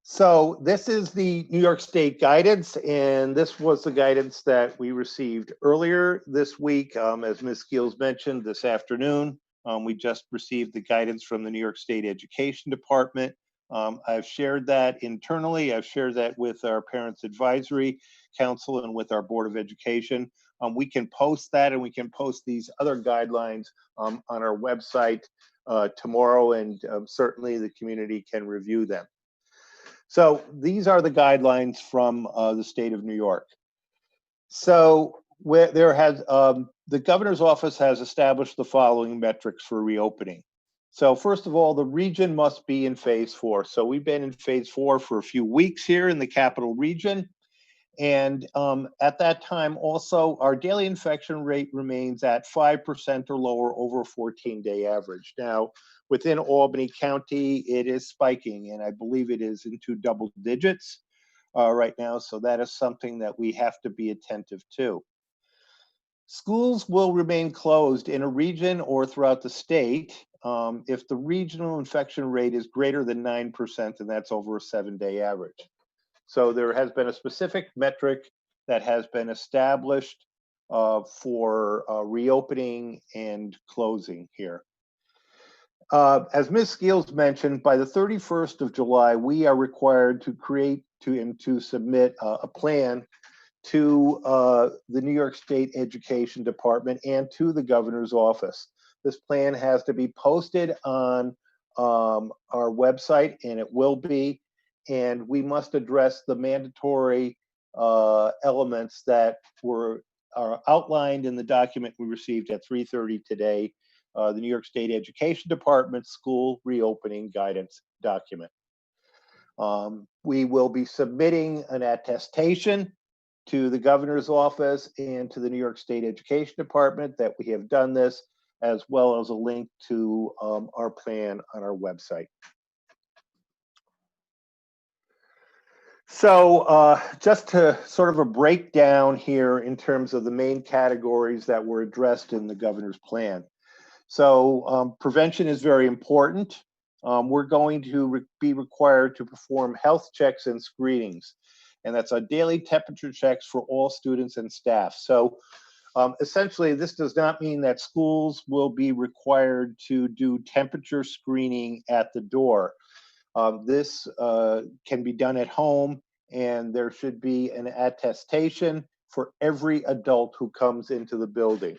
So this is the New York State guidance, and this was the guidance that we received earlier this week. As Ms. Skeals mentioned this afternoon, we just received the guidance from the New York State Education Department. I've shared that internally. I've shared that with our Parents Advisory Council and with our Board of Education. We can post that, and we can post these other guidelines on our website tomorrow, and certainly the community can review them. So these are the guidelines from the state of New York. So where there has the governor's office has established the following metrics for reopening. So first of all, the region must be in phase 4. So we've been in phase 4 for a few weeks here in the capital region. And at that time, also, our daily infection rate remains at 5% or lower over a 14-day average. Now, within Albany County, it is spiking, and I believe it is into double digits right now. So that is something that we have to be attentive to. Schools will remain closed in a region or throughout the state if the regional infection rate is greater than 9%, and that's over a 7-day average. So there has been a specific metric that has been established for reopening and closing here. As Ms. Skeals mentioned, by the 31st of July, we are required to create to submit a plan to the New York State Education Department and to the governor's office. This plan has to be posted on our website, and it will be, and we must address the mandatory elements that are outlined in the document we received at 3:30 today, the New York State Education Department School Reopening Guidance document. We will be submitting an attestation to the governor's office and to the New York State Education Department that we have done this, as well as a link to our plan on our website. So just to sort of a breakdown here in terms of the main categories that were addressed in the governor's plan. So prevention is very important. We're going to be required to perform health checks and screenings, and that's a daily temperature checks for all students and staff. So essentially, this does not mean that schools will be required to do temperature screening at the door. This can be done at home, and there should be an attestation for every adult who comes into the building.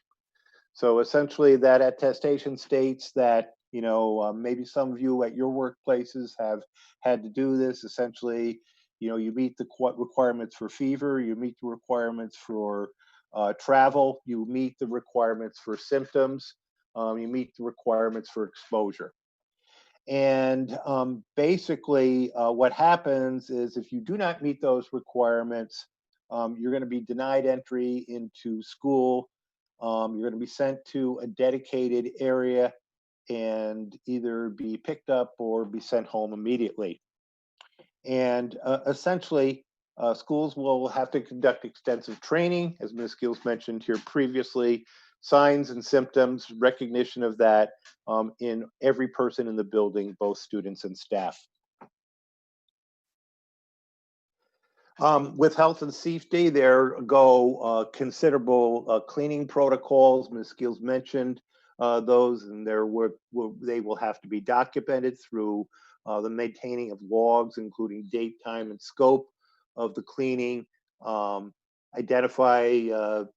So essentially, that attestation states that, you know, maybe some of you at your workplaces have had to do this. Essentially, you know, you meet the requirements for fever, you meet the requirements for travel, you meet the requirements for symptoms, you meet the requirements for exposure. And basically, what happens is if you do not meet those requirements, you're going to be denied entry into school. You're going to be sent to a dedicated area and either be picked up or be sent home immediately. And essentially, schools will have to conduct extensive training, as Ms. Skeals mentioned here previously, signs and symptoms, recognition of that in every person in the building, both students and staff. With health and safety, there go considerable cleaning protocols. Ms. Skeals mentioned those, and they will have to be documented through the maintaining of logs, including date, time, and scope of the cleaning. Identify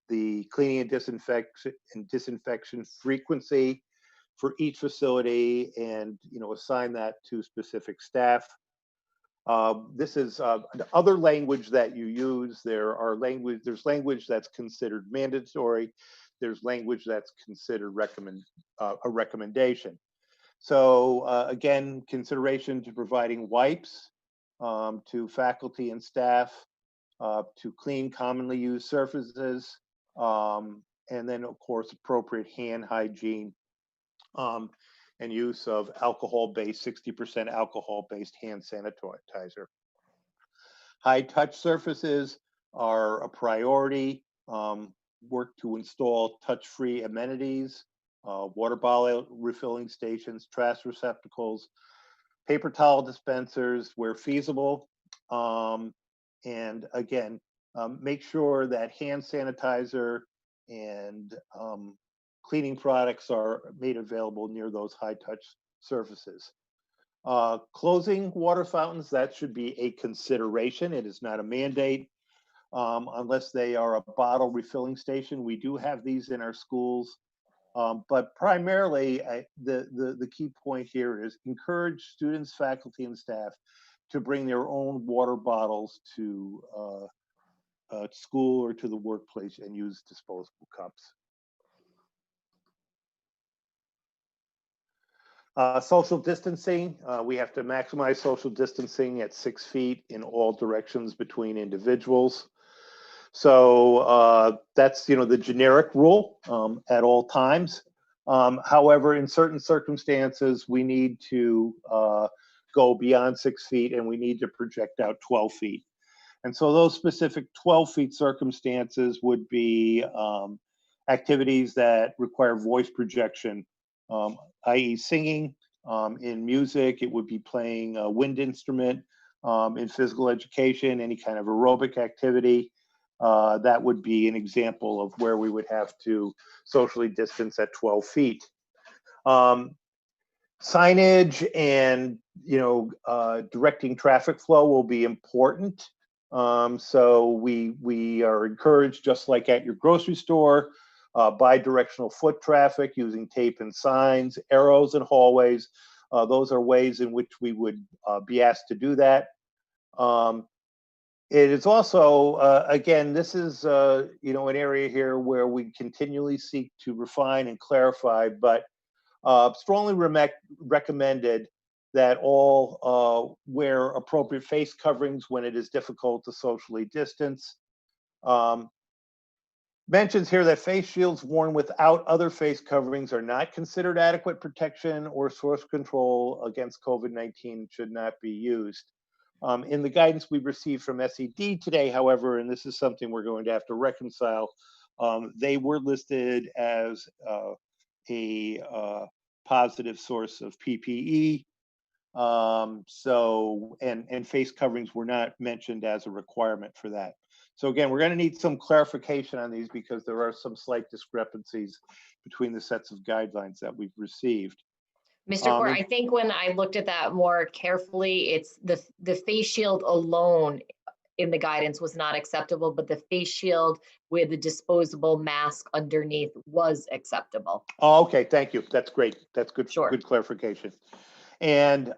the cleaning and disinfection frequency for each facility, and assign that to specific staff. This is other language that you use. There's language that's considered mandatory. There's language that's considered a recommendation. So again, consideration to providing wipes to faculty and staff, to clean commonly used surfaces, and then of course appropriate hand hygiene and use of alcohol-based, 60% alcohol-based hand sanitizer. High touch surfaces are a priority. Work to install touch-free amenities, water bottle refilling stations, trash receptacles, paper towel dispensers where feasible. And again, make sure that hand sanitizer and cleaning products are made available near those high touch surfaces. Closing water fountains, that should be a consideration. It is not a mandate unless they are a bottle refilling station. We do have these in our schools. But primarily, the key point here is encourage students, faculty, and staff to bring their own water bottles to school or to the workplace and use disposable cups. Social distancing, we have to maximize social distancing at 6 feet in all directions between individuals. So that's, the generic rule at all times. However, in certain circumstances, we need to go beyond 6 feet and we need to project out 12 feet. And so those specific 12 feet circumstances would be activities that require voice projection, i.e. singing. In music, it would be playing a wind instrument. In physical education, any kind of aerobic activity. That would be an example of where we would have to socially distance at 12 feet. Signage and, directing traffic flow will be important. So we are encouraged, just like at your grocery store, bi-directional foot traffic using tape and signs, arrows in hallways. Those are ways in which we would be asked to do that. It is also, again, this is, an area here where we continually seek to refine and clarify, but strongly recommended that all wear appropriate face coverings when it is difficult to socially distance. Mentions here that face shields worn without other face coverings are not considered adequate protection or source control against COVID-19, should not be used. In the guidance we received from SED today, however, and this is something we're going to have to reconcile, they were listed as a positive source of PPE. And face coverings were not mentioned as a requirement for that. So again, we're going to need some clarification on these because there are some slight discrepancies between the sets of guidelines that we've received. Mr. Core, I think when I looked at that more carefully, it's the face shield alone in the guidance was not acceptable, but the face shield with the disposable mask underneath was acceptable. Oh, okay, thank you. That's great. That's good. Sure. Good clarification. And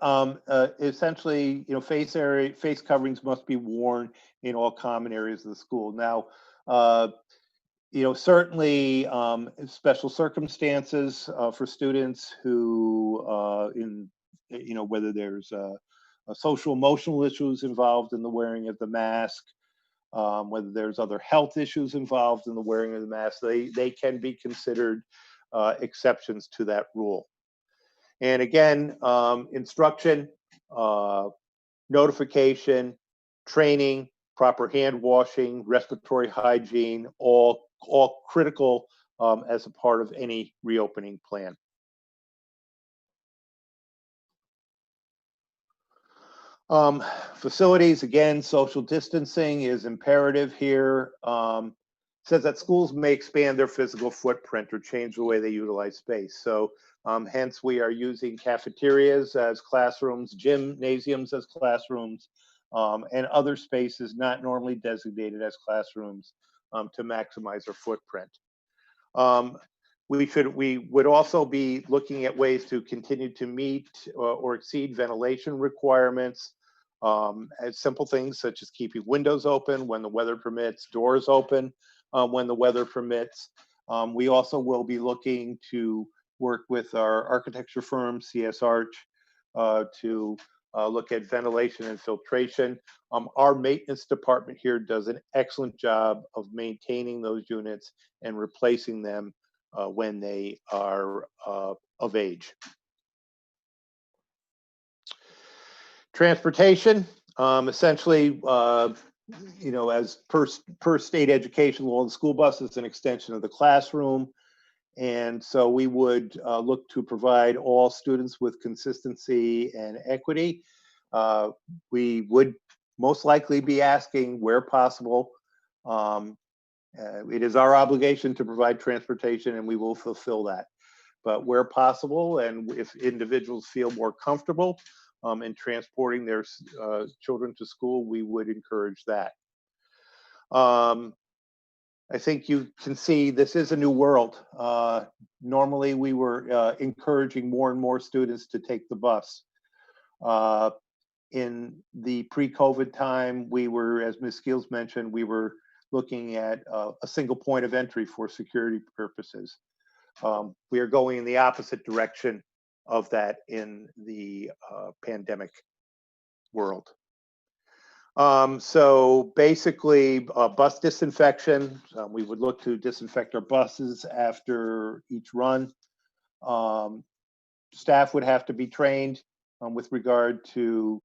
essentially, face coverings must be worn in all common areas of the school. Now, certainly special circumstances for students who, whether there's social emotional issues involved in the wearing of the mask, whether there's other health issues involved in the wearing of the mask, they can be considered exceptions to that rule. And again, instruction, notification, training, proper hand washing, respiratory hygiene, all critical as a part of any reopening plan. Facilities, again, social distancing is imperative here. Says that schools may expand their physical footprint or change the way they utilize space. So hence we are using cafeterias as classrooms, gymnasiums as classrooms, and other spaces not normally designated as classrooms to maximize our footprint. We would also be looking at ways to continue to meet or exceed ventilation requirements. As simple things such as keeping windows open when the weather permits, doors open when the weather permits. We also will be looking to work with our architecture firm, CS Arch, to look at ventilation and filtration. Our maintenance department here does an excellent job of maintaining those units and replacing them when they are of age. Transportation, essentially, as per state education law, the school bus is an extension of the classroom. And so we would look to provide all students with consistency and equity. We would most likely be asking where possible. It is our obligation to provide transportation, and we will fulfill that. But where possible, and if individuals feel more comfortable in transporting their children to school, we would encourage that. I think you can see this is a new world. Normally, we were encouraging more and more students to take the bus. In the pre-COVID time, we were, as Ms. Skeals mentioned, we were looking at a single point of entry for security purposes. We are going in the opposite direction of that in the pandemic world. So basically, bus disinfection, we would look to disinfect our buses after each run. Staff would have to be trained with regard to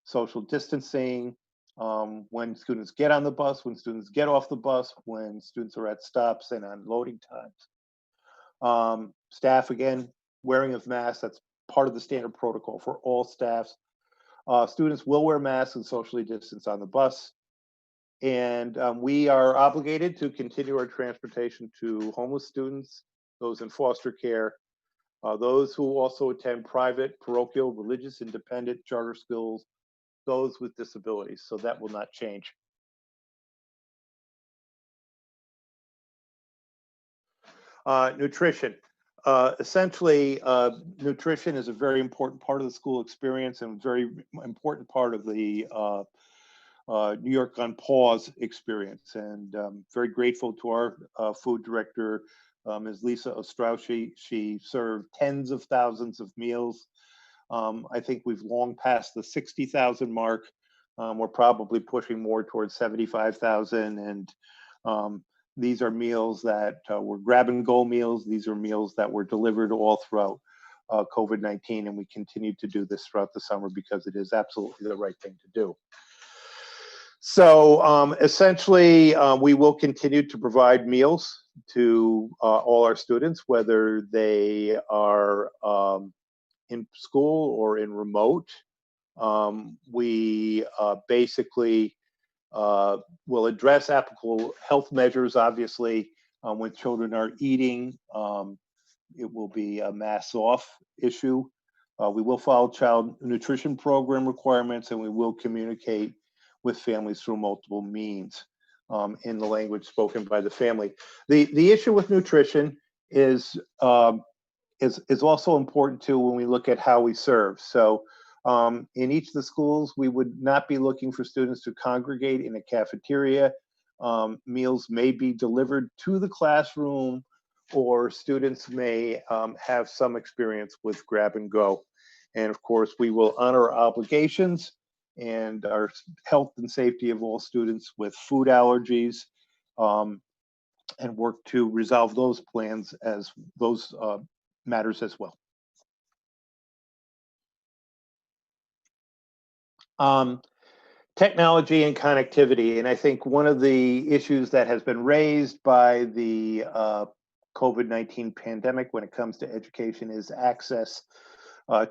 social distancing, when students get on the bus, when students get off the bus, when students are at stops and on loading times. Staff, again, wearing of masks, that's part of the standard protocol for all staffs. Students will wear masks and socially distance on the bus. And we are obligated to continue our transportation to homeless students, those in foster care, those who also attend private, parochial, religious, independent, charter schools, those with disabilities. So that will not change. Nutrition. Essentially, nutrition is a very important part of the school experience and very important part of the New York on Pause experience. And very grateful to our food director, Ms. Lisa Ostrowski. She served tens of thousands of meals. I think we've long passed the 60,000 mark. We're probably pushing more towards 75,000. And these are meals that were grab and go meals. These are meals that were delivered all throughout COVID-19. And we continue to do this throughout the summer because it is absolutely the right thing to do. So essentially, we will continue to provide meals to all our students, whether they are in school or in remote. We basically will address applicable health measures, obviously, when children are eating. It will be a mask off issue. We will follow child nutrition program requirements, and we will communicate with families through multiple means in the language spoken by the family. The issue with nutrition is also important too when we look at how we serve. So in each of the schools, we would not be looking for students to congregate in a cafeteria. Meals may be delivered to the classroom, or students may have some experience with grab and go. And of course, we will honor our obligations and our health and safety of all students with food allergies, and work to resolve those plans as those matters as well. Technology and connectivity, and I think one of the issues that has been raised by the COVID-19 pandemic when it comes to education is access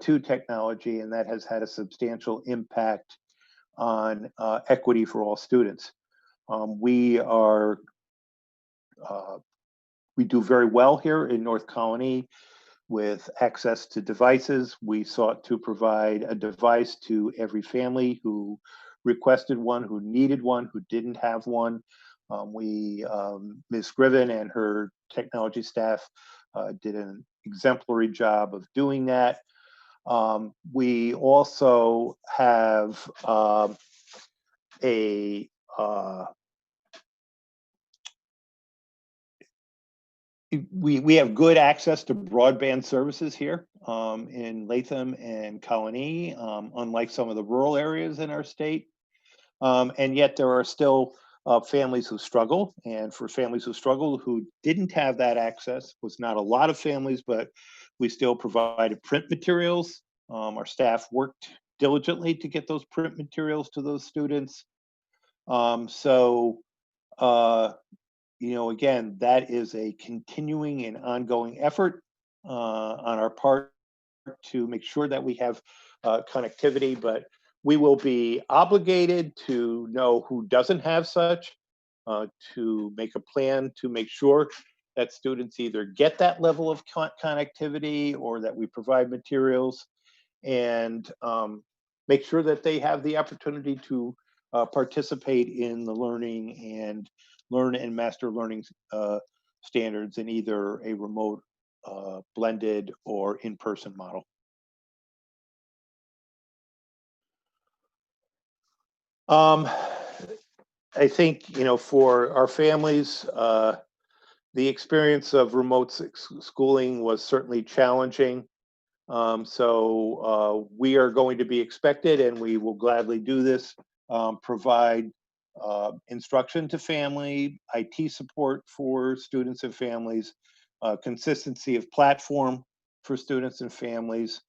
to technology, and that has had a substantial impact on equity for all students. We do very well here in North Colony with access to devices. We sought to provide a device to every family who requested one, who needed one, who didn't have one. Ms. Scriven and her technology staff did an exemplary job of doing that. We also have we have good access to broadband services here in Latham and Colony, unlike some of the rural areas in our state. And yet there are still families who struggle. And for families who struggle who didn't have that access, was not a lot of families, but we still provided print materials. Our staff worked diligently to get those print materials to those students. again, that is a continuing and ongoing effort on our part to make sure that we have connectivity, but we will be obligated to know who doesn't have such, to make a plan to make sure that students either get that level of connectivity or that we provide materials, and make sure that they have the opportunity to participate in the learning and learn and master learning standards in either a remote, blended, or in-person model. I think, for our families, the experience of remote schooling was certainly challenging. So we are going to be expected, and we will gladly do this, provide instruction to family, IT support for students and families, consistency of platform for students and families,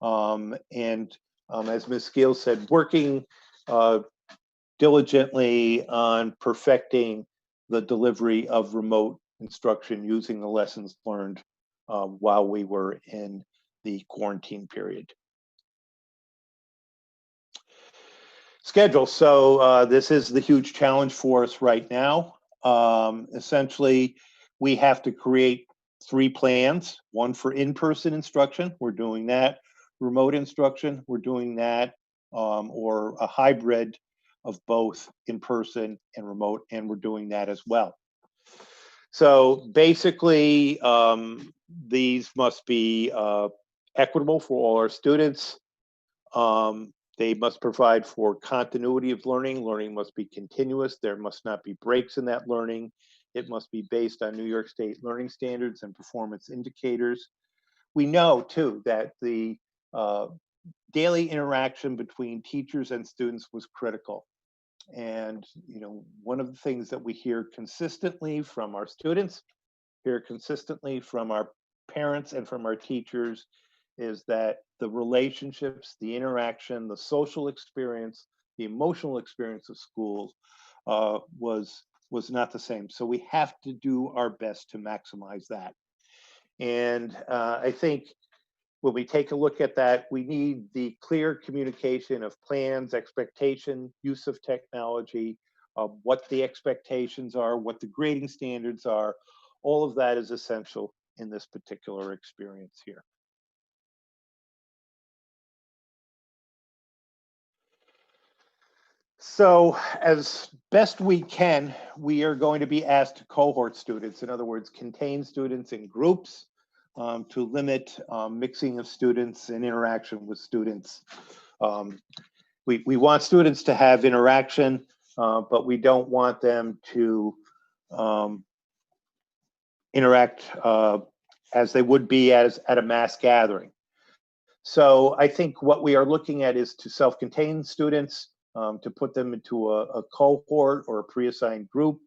and as Ms. Skeals said, working diligently on perfecting the delivery of remote instruction using the lessons learned while we were in the quarantine period. Schedule. So this is the huge challenge for us right now. Essentially, we have to create 3 plans, one for in-person instruction, we're doing that. Remote instruction, we're doing that, or a hybrid of both in-person and remote, and we're doing that as well. So basically, these must be equitable for all our students. They must provide for continuity of learning. Learning must be continuous. There must not be breaks in that learning. It must be based on New York State learning standards and performance indicators. We know, too, that the daily interaction between teachers and students was critical. And, one of the things that we hear consistently from our students, hear consistently from our parents and from our teachers, is that the relationships, the interaction, the social experience, the emotional experience of schools was not the same. So we have to do our best to maximize that. And I think when we take a look at that, we need the clear communication of plans, expectation, use of technology, what the expectations are, what the grading standards are. All of that is essential in this particular experience here. So as best we can, we are going to be asked to cohort students, in other words, contain students in groups to limit mixing of students and interaction with students. We want students to have interaction, but we don't want them to interact as they would be at a mass gathering. So I think what we are looking at is to self-contain students, to put them into a cohort or a pre-assigned group,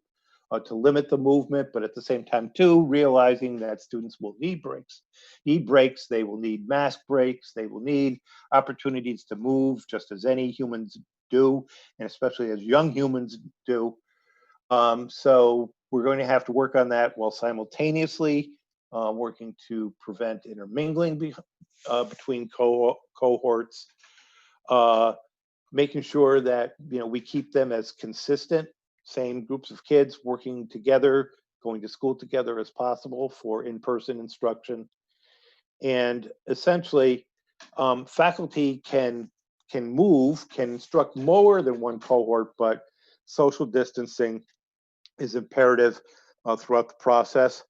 to limit the movement, but at the same time too, realizing that students will need breaks. They will need mask breaks, they will need opportunities to move just as any humans do, and especially as young humans do. So we're going to have to work on that while simultaneously working to prevent intermingling between cohorts, making sure that we keep them as consistent, same groups of kids working together, going to school together as possible for in-person instruction. And essentially, faculty can instruct more than one cohort, but social distancing is imperative throughout the process.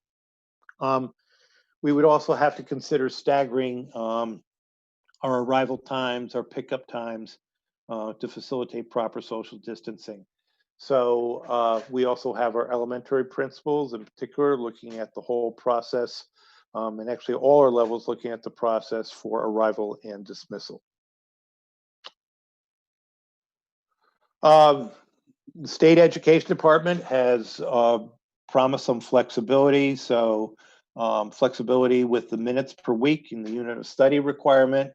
We would also have to consider staggering our arrival times, our pickup times to facilitate proper social distancing. So we also have our elementary principals in particular looking at the whole process, and actually all our levels looking at the process for arrival and dismissal. The State Education Department has promised some flexibility. So flexibility with the minutes per week in the unit of study requirement,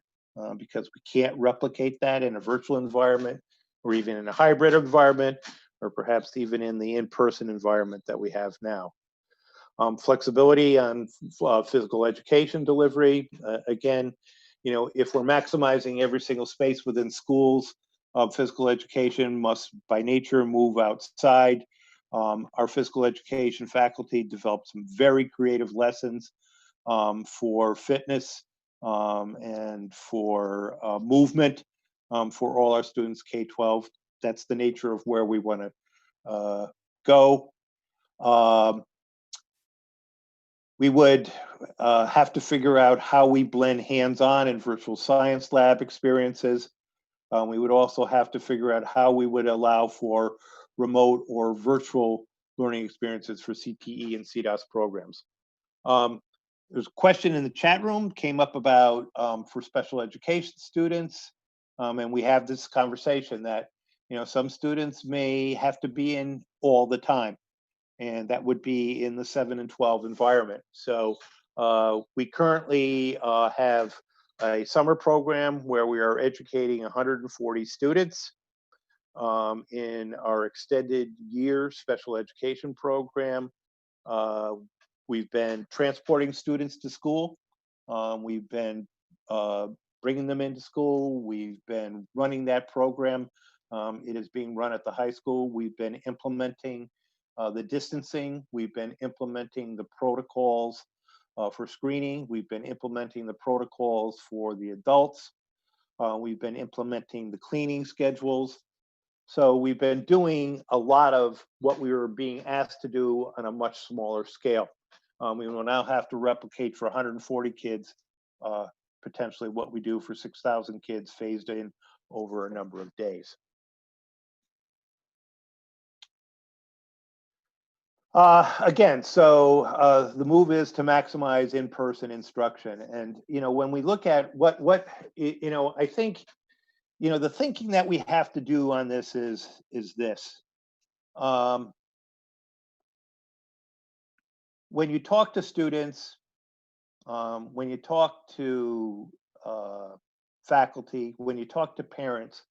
because we can't replicate that in a virtual environment or even in a hybrid environment, or perhaps even in the in-person environment that we have now. Flexibility on physical education delivery. Again, if we're maximizing every single space within schools, physical education must by nature move outside. Our physical education faculty developed some very creative lessons for fitness and for movement for all our students K-12. That's the nature of where we want to go. We would have to figure out how we blend hands-on and virtual science lab experiences. We would also have to figure out how we would allow for remote or virtual learning experiences for CPE and CDOS programs. There's a question in the chat room came up about for special education students, and we have this conversation that some students may have to be in all the time, and that would be in the 7 and 12 environment. So we currently have a summer program where we are educating 140 students in our extended year special education program. We've been transporting students to school. We've been bringing them into school. We've been running that program. It is being run at the high school. We've been implementing the distancing. We've been implementing the protocols for screening. We've been implementing the protocols for the adults. We've been implementing the cleaning schedules. So we've been doing a lot of what we were being asked to do on a much smaller scale. We will now have to replicate for 140 kids, potentially what we do for 6,000 kids phased in over a number of days. Again, so the move is to maximize in-person instruction. And, when we look at I think, the thinking that we have to do on this is this. When you talk to students, when you talk to faculty, when you talk to parents,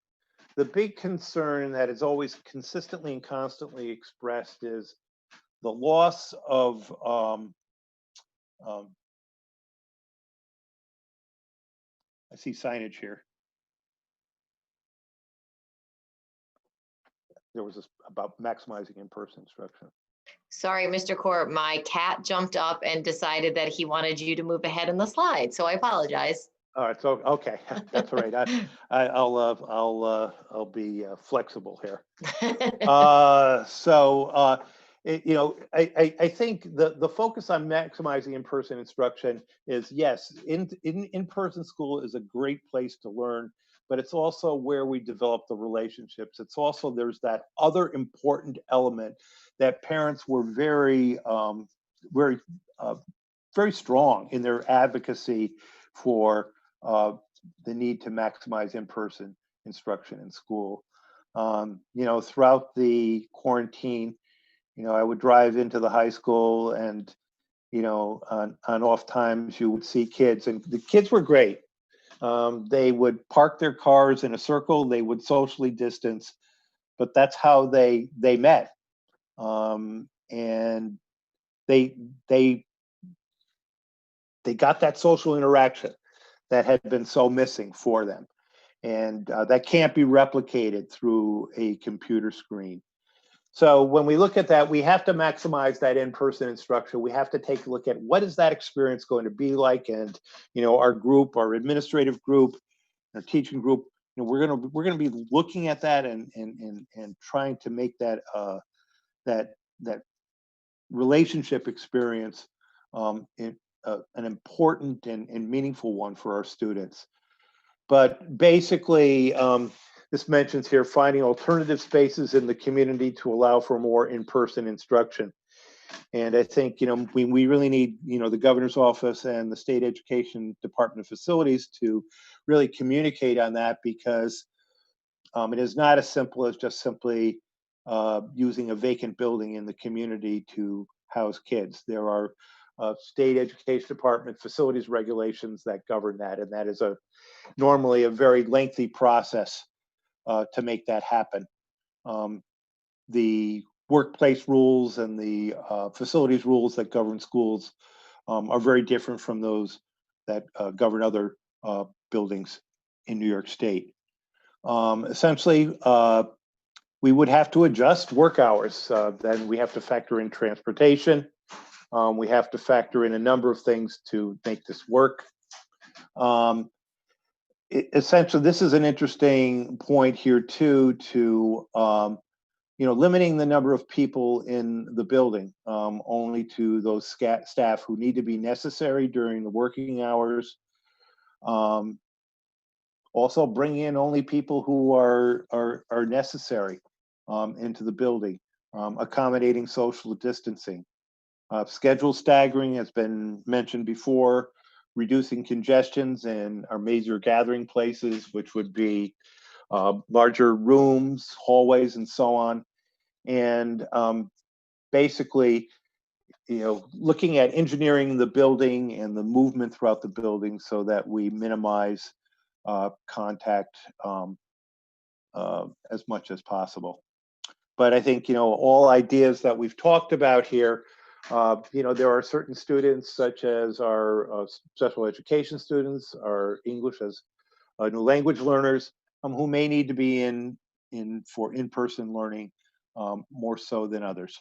the big concern that is always consistently and constantly expressed is the loss of I see signage here. There was this about maximizing in-person instruction. Sorry, Mr. Court, my cat jumped up and decided that he wanted you to move ahead in the slide, so I apologize. All right, so okay, that's all right. I'll be flexible here. I think the focus on maximizing in-person instruction is, yes, in-person school is a great place to learn, but it's also where we develop the relationships. It's also, there's that other important element that parents were very strong in their advocacy for the need to maximize in-person instruction in school. Throughout the quarantine, I would drive into the high school, and on off times you would see kids, and the kids were great. They would park their cars in a circle, they would socially distance, but that's how they met. And they got that social interaction that had been so missing for them. And that can't be replicated through a computer screen. So when we look at that, we have to maximize that in-person instruction. We have to take a look at what is that experience going to be like, and our group, our administrative group, our teaching group, we're gonna be looking at that and trying to make that that relationship experience an important and meaningful one for our students. But basically, this mentions here finding alternative spaces in the community to allow for more in-person instruction. And I think, we really need, the governor's office and the state education department of facilities to really communicate on that, because it is not as simple as just simply using a vacant building in the community to house kids. There are state education department facilities regulations that govern that, and that is normally a very lengthy process to make that happen. the workplace rules and the facilities rules that govern schools are very different from those that govern other buildings in New York State. Essentially, we would have to adjust work hours. Then we have to factor in transportation. We have to factor in a number of things to make this work. Essentially, this is an interesting point here too, to limiting the number of people in the building only to those staff who need to be necessary during the working hours. Also bring in only people who are necessary into the building, accommodating social distancing. Schedule staggering has been mentioned before, reducing congestions in our major gathering places, which would be larger rooms, hallways, and so on. And basically, looking at engineering the building and the movement throughout the building so that we minimize contact as much as possible. But I think, all ideas that we've talked about here, there are certain students such as our special education students, our English as new language learners, who may need to be for in-person learning more so than others.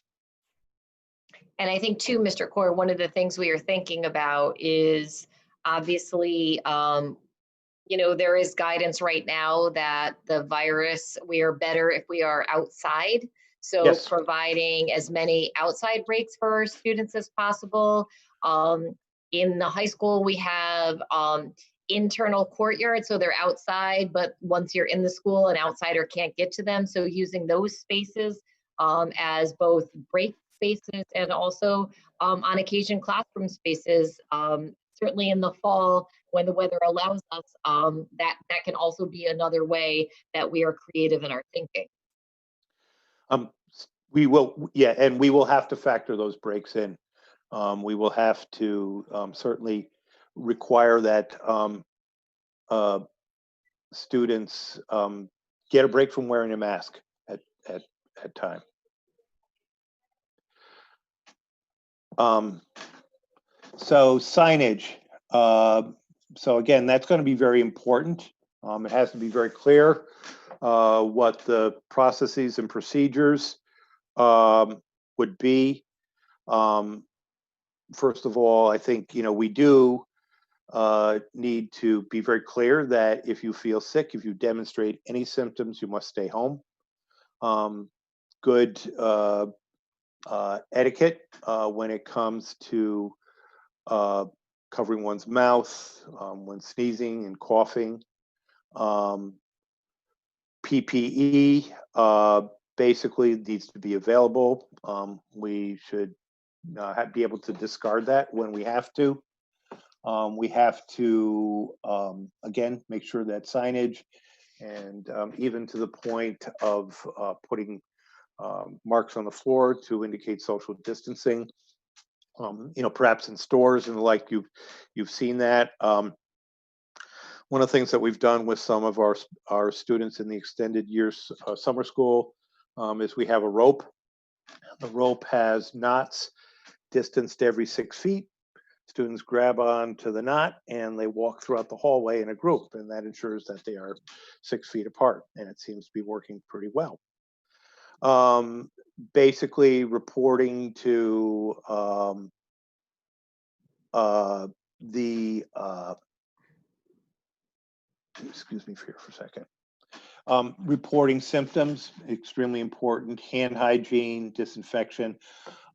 And I think too, Mr. Core, one of the things we are thinking about is obviously, there is guidance right now that the virus, we are better if we are outside. So Yes. Providing as many outside breaks for our students as possible. In the high school, we have internal courtyards, so they're outside, but once you're in the school, an outsider can't get to them. So using those spaces as both break spaces and also on occasion classroom spaces, certainly in the fall when the weather allows us, that can also be another way that we are creative in our thinking. We will, yeah, and we will have to factor those breaks in. We will have to certainly require that students get a break from wearing a mask at time. So signage. So again, that's going to be very important. It has to be very clear what the processes and procedures would be. First of all, I think, we do need to be very clear that if you feel sick, if you demonstrate any symptoms, you must stay home. Good etiquette when it comes to covering one's mouth when sneezing and coughing. PPE basically needs to be available. We should be able to discard that when we have to. We have to, again, make sure that signage and even to the point of putting marks on the floor to indicate social distancing. Perhaps in stores and the like, you've seen that. One of the things that we've done with some of our students in the extended years summer school is we have a rope. The rope has knots distanced every 6 feet. Students grab onto the knot and they walk throughout the hallway in a group, and that ensures that they are 6 feet apart, and it seems to be working pretty well. Basically reporting to excuse me here for a second. Reporting symptoms, extremely important. Hand hygiene, disinfection,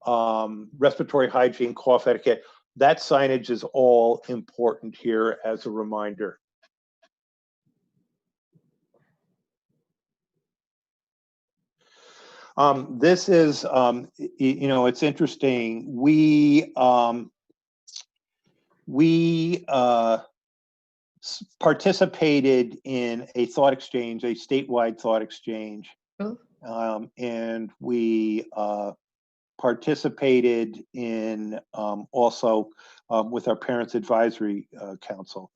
respiratory hygiene, cough etiquette. That signage is all important here as a reminder. This is, it's interesting. We participated in a thought exchange, a statewide thought exchange, and we participated in also with our Parents Advisory Council.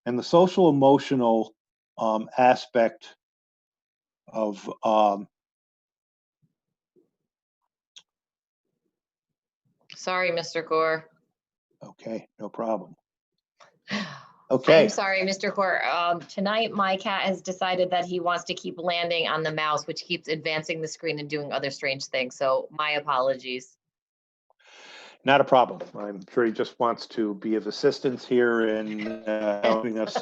And the social emotional aspect of Sorry, Mr. Gore. Okay, no problem. Okay. I'm sorry, Mr. Gore. Tonight, my cat has decided that he wants to keep landing on the mouse, which keeps advancing the screen and doing other strange things. So my apologies. Not a problem. I'm sure he just wants to be of assistance here in helping us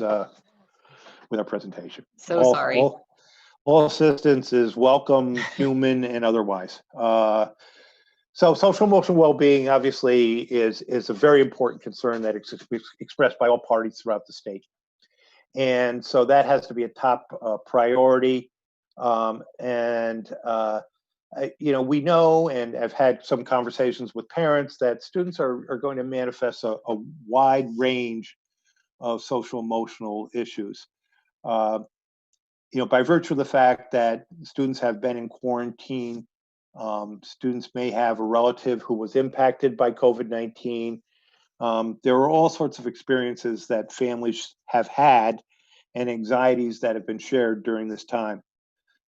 with our presentation. So sorry. All assistance is welcome, human and otherwise. So social emotional well-being obviously is a very important concern that is expressed by all parties throughout the state. And so that has to be a top priority. You know, we know and have had some conversations with parents that students are going to manifest a wide range of social emotional issues. You know, by virtue of the fact that students have been in quarantine, students may have a relative who was impacted by COVID-19. There are all sorts of experiences that families have had and anxieties that have been shared during this time.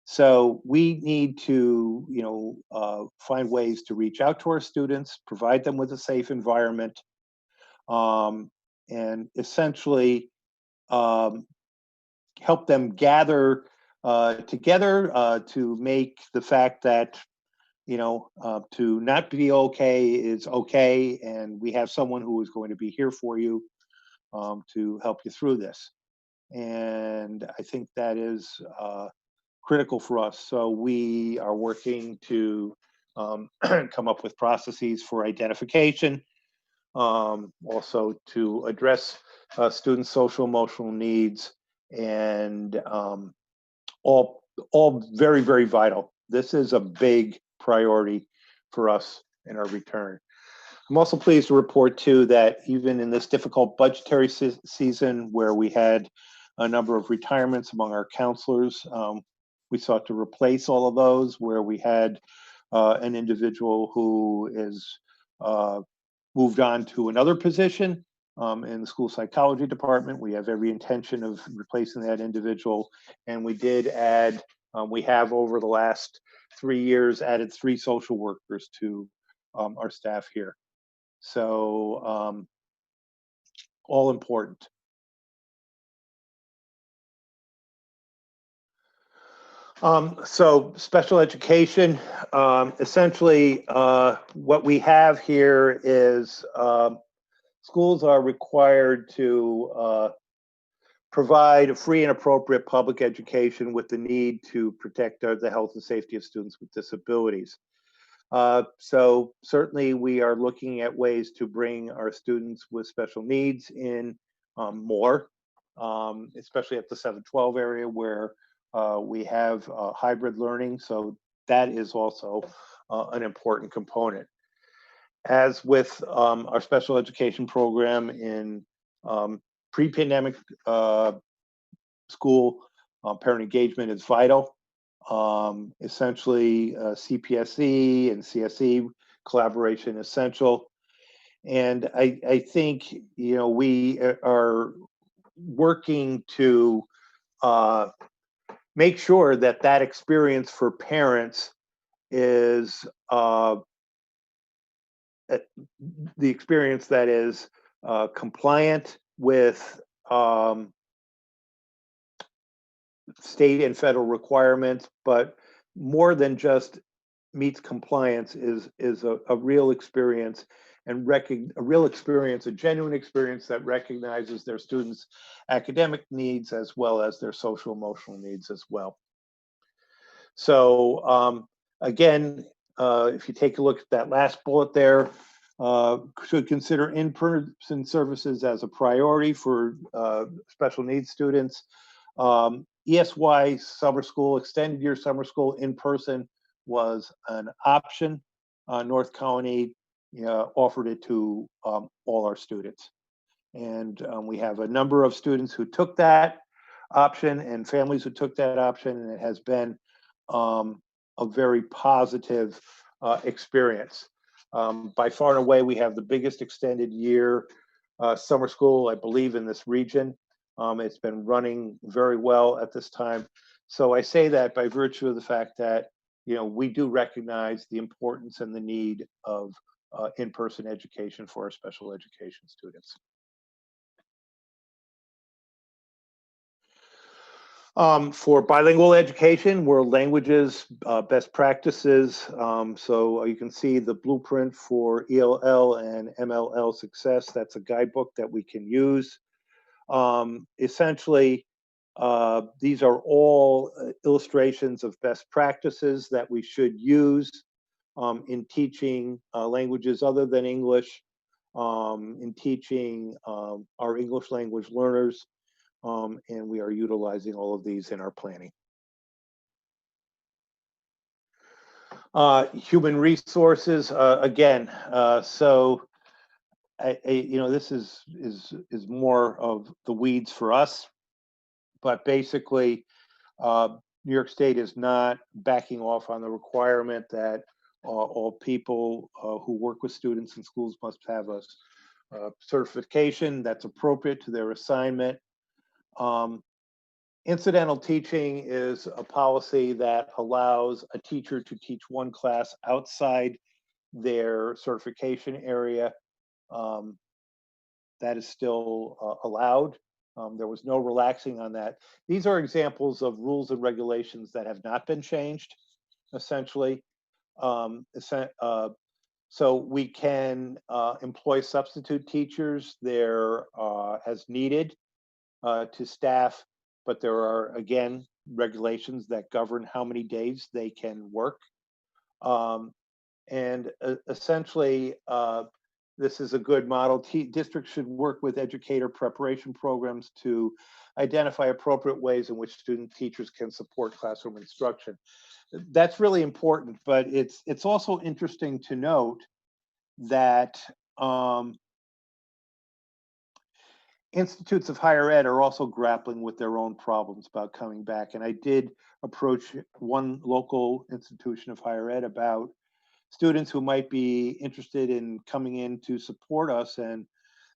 So we need to, you know, find ways to reach out to our students, provide them with a safe environment, and essentially help them gather together to make the fact that, you know, to not be okay is okay, and we have someone who is going to be here for you to help you through this. And I think that is critical for us. So we are working to come up with processes for identification, also to address students' social emotional needs, and all very, very vital. This is a big priority for us in our return. I'm also pleased to report too that even in this difficult budgetary season where we had a number of retirements among our counselors, we sought to replace all of those, where we had an individual who is moved on to another position in the school psychology department. We have every intention of replacing that individual, and we did add, we have over the last 3 years added 3 social workers to our staff here. So all important. So special education, essentially what we have here is schools are required to provide a free and appropriate public education with the need to protect the health and safety of students with disabilities. So certainly we are looking at ways to bring our students with special needs in more, especially at the 712 area where we have hybrid learning. So that is also an important component. As with our special education program in pre-pandemic school, parent engagement is vital. Essentially CPSE and CSE collaboration essential. And I think, you know, we are working to make sure that that experience for parents is the experience that is compliant with state and federal requirements, but more than just meets compliance is a real experience, and a genuine experience that recognizes their students' academic needs as well as their social emotional needs as well. So again, if you take a look at that last bullet there, should consider in-person services as a priority for special needs students. ESY summer school, extended year summer school in person was an option. North County offered it to all our students. And we have a number of students who took that option and families who took that option, and it has been a very positive experience. By far and away, we have the biggest extended year summer school, I believe, in this region. It's been running very well at this time. So I say that by virtue of the fact that, you know, we do recognize the importance and the need of in-person education for our special education students. For bilingual education, world languages, best practices. So you can see the blueprint for ELL and MLL success. That's a guidebook that we can use. Essentially, these are all illustrations of best practices that we should use in teaching languages other than English, in teaching our English language learners. And we are utilizing all of these in our planning. Human resources, again, so you know, this is more of the weeds for us, but basically, New York State is not backing off on the requirement that all people who work with students in schools must have a certification that's appropriate to their assignment. Incidental teaching is a policy that allows a teacher to teach one class outside their certification area. That is still allowed. There was no relaxing on that. These are examples of rules and regulations that have not been changed, essentially. So we can employ substitute teachers there as needed to staff, but there are, again, regulations that govern how many days they can work. And essentially, this is a good model. Districts should work with educator preparation programs to identify appropriate ways in which student teachers can support classroom instruction. That's really important, but it's also interesting to note that institutes of higher ed are also grappling with their own problems about coming back. And I did approach one local institution of higher ed about students who might be interested in coming in to support us. And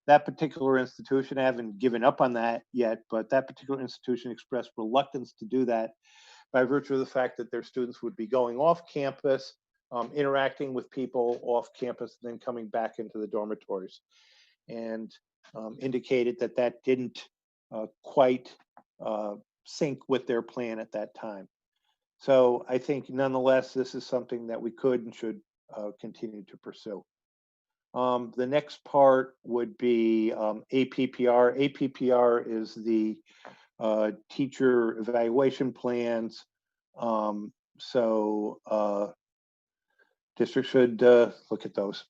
that particular institution, I haven't given up on that yet, but that particular institution expressed reluctance to do that by virtue of the fact that their students would be going off campus, interacting with people off campus, and then coming back into the dormitories. And indicated that that didn't quite sync with their plan at that time. So I think nonetheless, this is something that we could and should continue to pursue. The next part would be APPR. APPR is the teacher evaluation plans. So districts should look at those.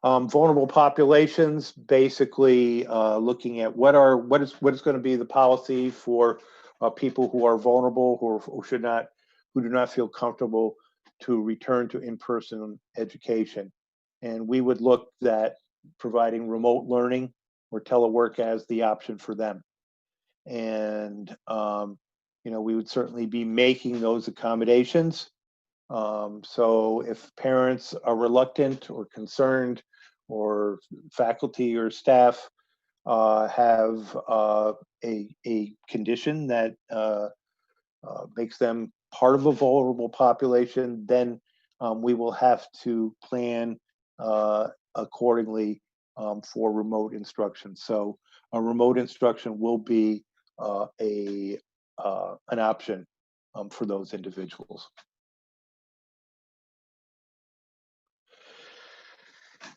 Vulnerable populations, basically looking at what is going to be the policy for people who are vulnerable, who do not feel comfortable to return to in-person education. And we would look at providing remote learning or telework as the option for them. And you know, we would certainly be making those accommodations. So if parents are reluctant or concerned, or faculty or staff have a condition that makes them part of a vulnerable population, then we will have to plan accordingly for remote instruction. So a remote instruction will be an option for those individuals.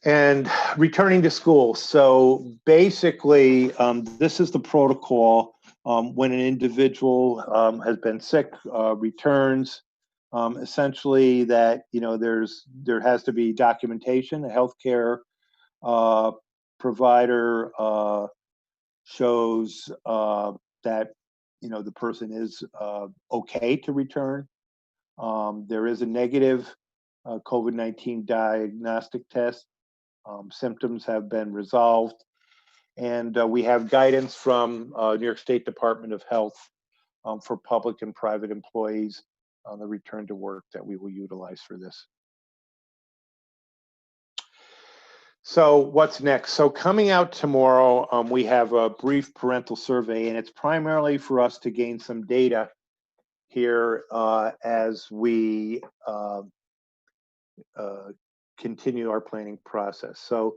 And returning to school. So basically, this is the protocol when an individual has been sick, returns. Essentially, that there has to be documentation. A healthcare provider shows that the person is okay to return. There is a negative COVID-19 diagnostic test. Symptoms have been resolved, and we have guidance from New York State Department of Health for public and private employees on the return to work that we will utilize for this. So what's next? So coming out tomorrow, we have a brief parental survey, and it's primarily for us to gain some data here as we continue our planning process. So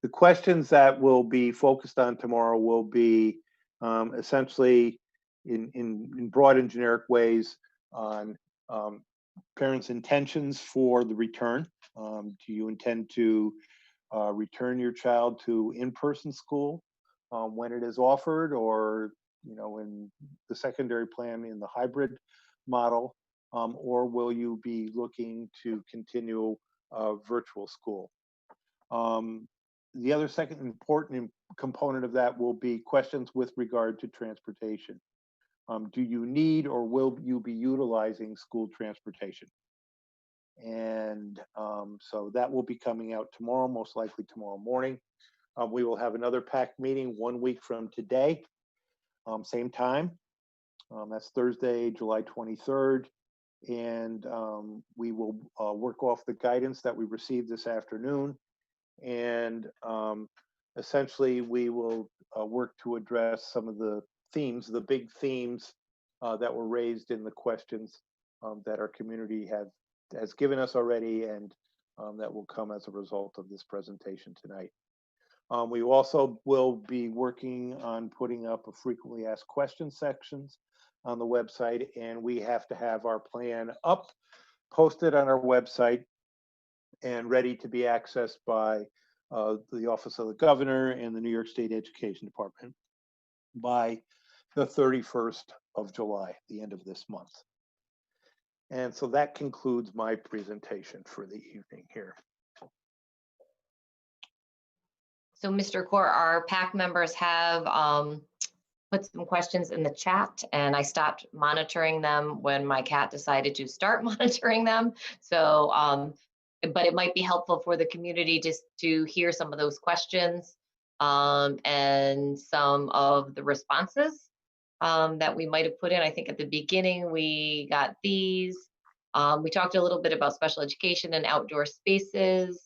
the questions that will be focused on tomorrow will be essentially in broad and generic ways on parents' intentions for the return. Do you intend to return your child to in-person school when it is offered, or in the secondary plan in the hybrid model, or will you be looking to continue virtual school? The other second important component of that will be questions with regard to transportation. Do you need or will you be utilizing school transportation? And so that will be coming out tomorrow, most likely tomorrow morning. We will have another PAC meeting 1 week from today, same time. That's Thursday, July 23rd. And we will work off the guidance that we received this afternoon. And essentially, we will work to address some of the themes, the big themes that were raised in the questions that our community has given us already, and that will come as a result of this presentation tonight. We also will be working on putting up a frequently asked questions sections on the website, and we have to have our plan up, posted on our website, and ready to be accessed by the Office of the Governor and the New York State Education Department by the 31st of July, the end of this month. And so that concludes my presentation for the evening here. So Mr. Core, our PAC members have put some questions in the chat, and I stopped monitoring them when my cat decided to start monitoring them. So, but it might be helpful for the community just to hear some of those questions and some of the responses that we might have put in. I think at the beginning we got these. We talked a little bit about special education and outdoor spaces.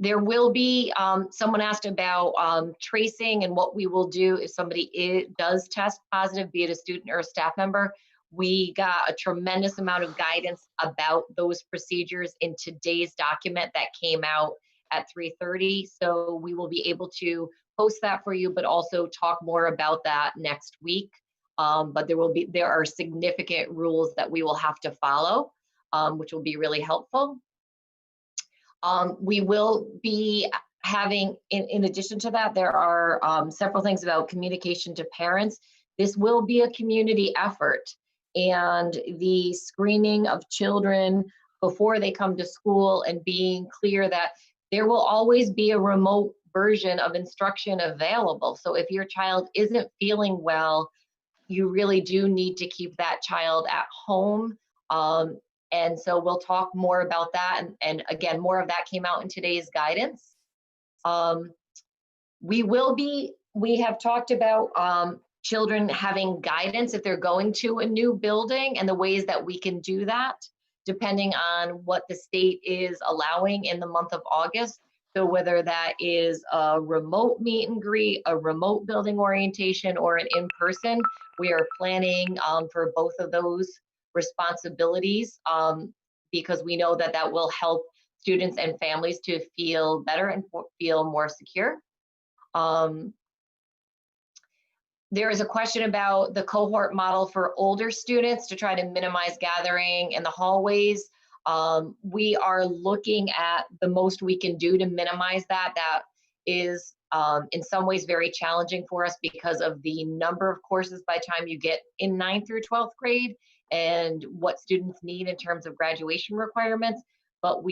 There will be, someone asked about tracing and what we will do if somebody does test positive, be it a student or a staff member. We got a tremendous amount of guidance about those procedures in today's document that came out at 3:30. So we will be able to post that for you, but also talk more about that next week. But there are significant rules that we will have to follow, which will be really helpful. We will be having, in addition to that, there are several things about communication to parents. This will be a community effort, and the screening of children before they come to school and being clear that there will always be a remote version of instruction available. So if your child isn't feeling well, you really do need to keep that child at home. And so we'll talk more about that. And again, more of that came out in today's guidance. We have talked about children having guidance if they're going to a new building and the ways that we can do that, depending on what the state is allowing in the month of August. So whether that is a remote meet and greet, a remote building orientation, or an in-person, we are planning for both of those responsibilities because we know that that will help students and families to feel better and feel more secure. There is a question about the cohort model for older students to try to minimize gathering in the hallways. We are looking at the most we can do to minimize that. That is in some ways very challenging for us because of the number of courses by the time you get in 9th through 12th grade and what students need in terms of graduation requirements. But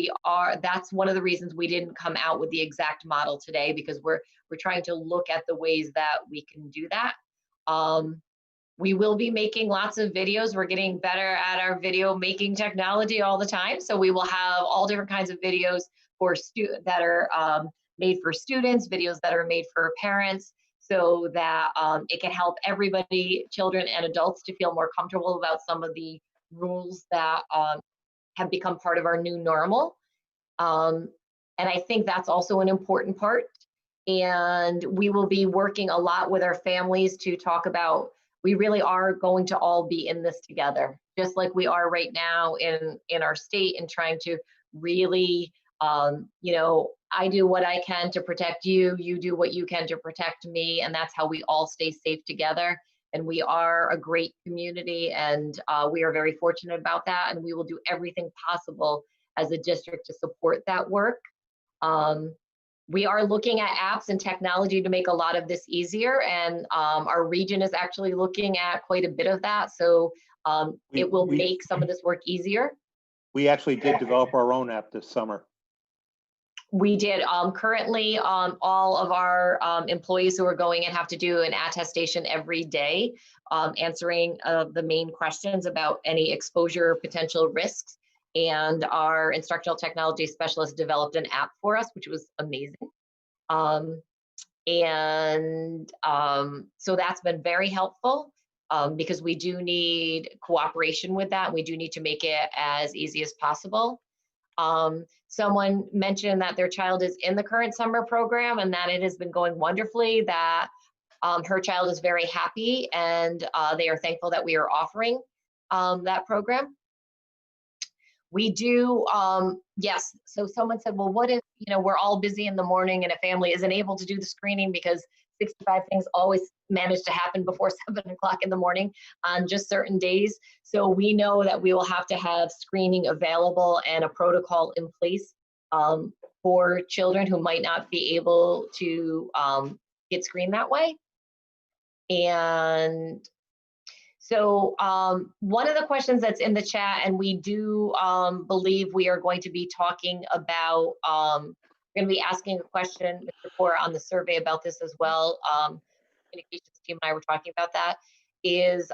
that's one of the reasons we didn't come out with the exact model today, because we're trying to look at the ways that we can do that. We will be making lots of videos. We're getting better at our video making technology all the time. So we will have all different kinds of videos that are made for students, videos that are made for parents, so that it can help everybody, children and adults, to feel more comfortable about some of the rules that have become part of our new normal. And I think that's also an important part. And we will be working a lot with our families to talk about, we really are going to all be in this together. just like we are right now in our state, and trying to really, you know, I do what I can to protect you, you do what you can to protect me, and that's how we all stay safe together. And we are a great community, and we are very fortunate about that, and we will do everything possible as a district to support that work. We are looking at apps and technology to make a lot of this easier, and our region is actually looking at quite a bit of that, so it will make some of this work easier. We actually did develop our own app this summer. We did. Currently, all of our employees who are going in have to do an attestation every day, answering the main questions about any exposure or potential risks. And our instructional technology specialist developed an app for us, which was amazing. So that's been very helpful because we do need cooperation with that. We do need to make it as easy as possible. Someone mentioned that their child is in the current summer program and that it has been going wonderfully, that her child is very happy, and they are thankful that we are offering that program. We do, yes, so someone said, well, what if, you know, we're all busy in the morning and a family isn't able to do the screening because 65 things always manage to happen before 7 o'clock in the morning on just certain days. So we know that we will have to have screening available and a protocol in place for children who might not be able to get screened that way. And so one of the questions that's in the chat, and we do believe we are going to be talking about, we're going to be asking a question, Mr. Kaur, on the survey about this as well. Communications team and I were talking about that, is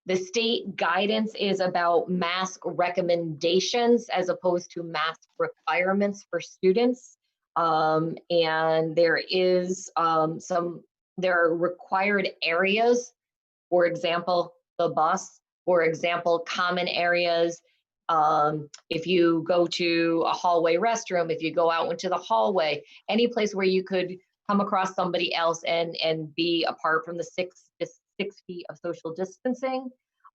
the state guidance is about mask recommendations as opposed to mask requirements for students. And there is there are required areas, for example, the bus, for example, common areas. If you go to a hallway restroom, if you go out into the hallway, any place where you could come across somebody else and be apart from the 6 feet of social distancing.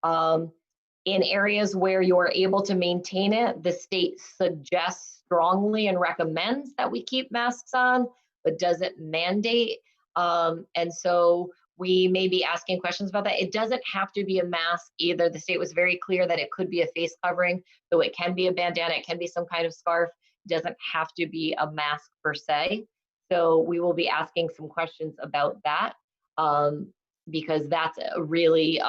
In areas where you're able to maintain it, the state suggests strongly and recommends that we keep masks on, but doesn't mandate. And so we may be asking questions about that. It doesn't have to be a mask either. The state was very clear that it could be a face covering, so it can be a bandana, it can be some kind of scarf. It doesn't have to be a mask per se. So we will be asking some questions about that because that's a really,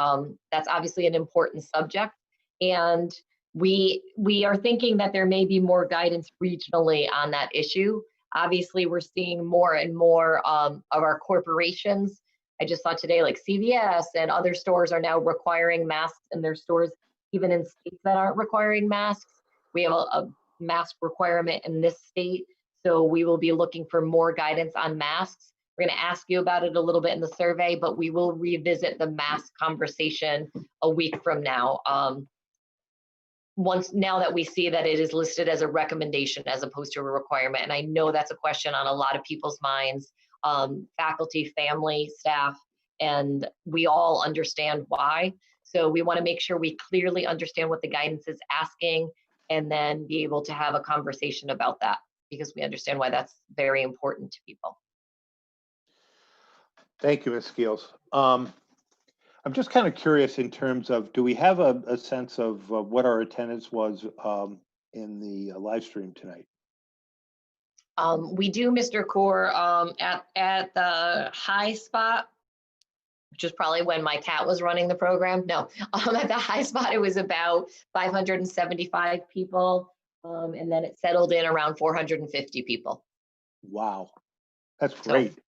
that's obviously an important subject. And we are thinking that there may be more guidance regionally on that issue. Obviously, we're seeing more and more of our corporations. I just saw today, like CVS and other stores are now requiring masks in their stores, even in states that aren't requiring masks. We have a mask requirement in this state, so we will be looking for more guidance on masks. We're going to ask you about it a little bit in the survey, but we will revisit the mask conversation a week from now. Now that we see that it is listed as a recommendation as opposed to a requirement. And I know that's a question on a lot of people's minds, faculty, family, staff, and we all understand why. So we want to make sure we clearly understand what the guidance is asking and then be able to have a conversation about that because we understand why that's very important to people. Thank you, Ms. Skeals. I'm just kind of curious in terms of, do we have a sense of what our attendance was in the live stream tonight? We do, Mr. Kaur, at the high spot, which is probably when my cat was running the program. No, at the high spot, it was about 575 people. And then it settled in around 450 people. Wow, that's great. So,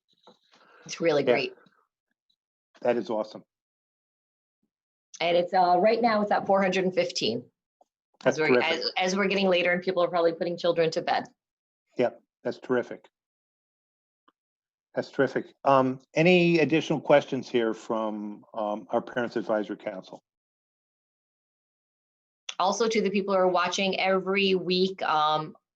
it's really great. That is awesome. And it's right now it's at 415. That's terrific. As we're getting later and people are probably putting children to bed. Yep, that's terrific. That's terrific. Any additional questions here from our Parents Advisory Council? Also, to the people who are watching every week,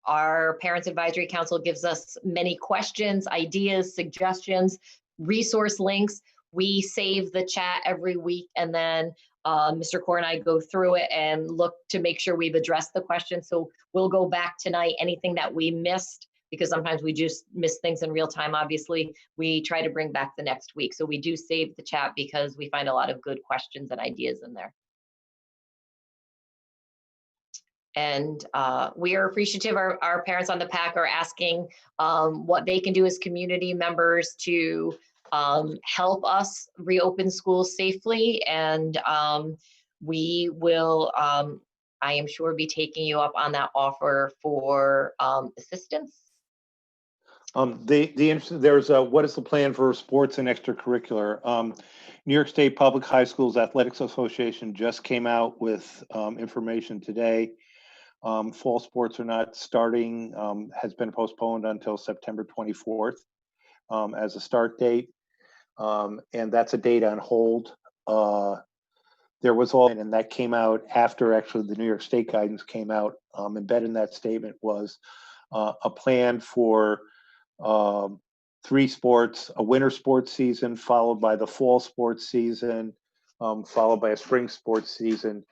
our Parents Advisory Council gives us many questions, ideas, suggestions, resource links. We save the chat every week, and then Mr. Core and I go through it and look to make sure we've addressed the question. So we'll go back tonight, anything that we missed, because sometimes we just miss things in real time. Obviously, we try to bring back the next week. So we do save the chat because we find a lot of good questions and ideas in there. And we are appreciative. Our parents on the PAC are asking what they can do as community members to help us reopen schools safely. And we will, I am sure, be taking you up on that offer for assistance. There's what is the plan for sports and extracurricular? New York State Public High Schools Athletics Association just came out with information today. Fall sports are not starting, has been postponed until September 24th as a start date. And that's a date on hold. There was all, and that came out after actually the New York State guidance came out. Embedded in that statement was a plan for 3 sports, a winter sports season, followed by the fall sports season, followed by a spring sports season,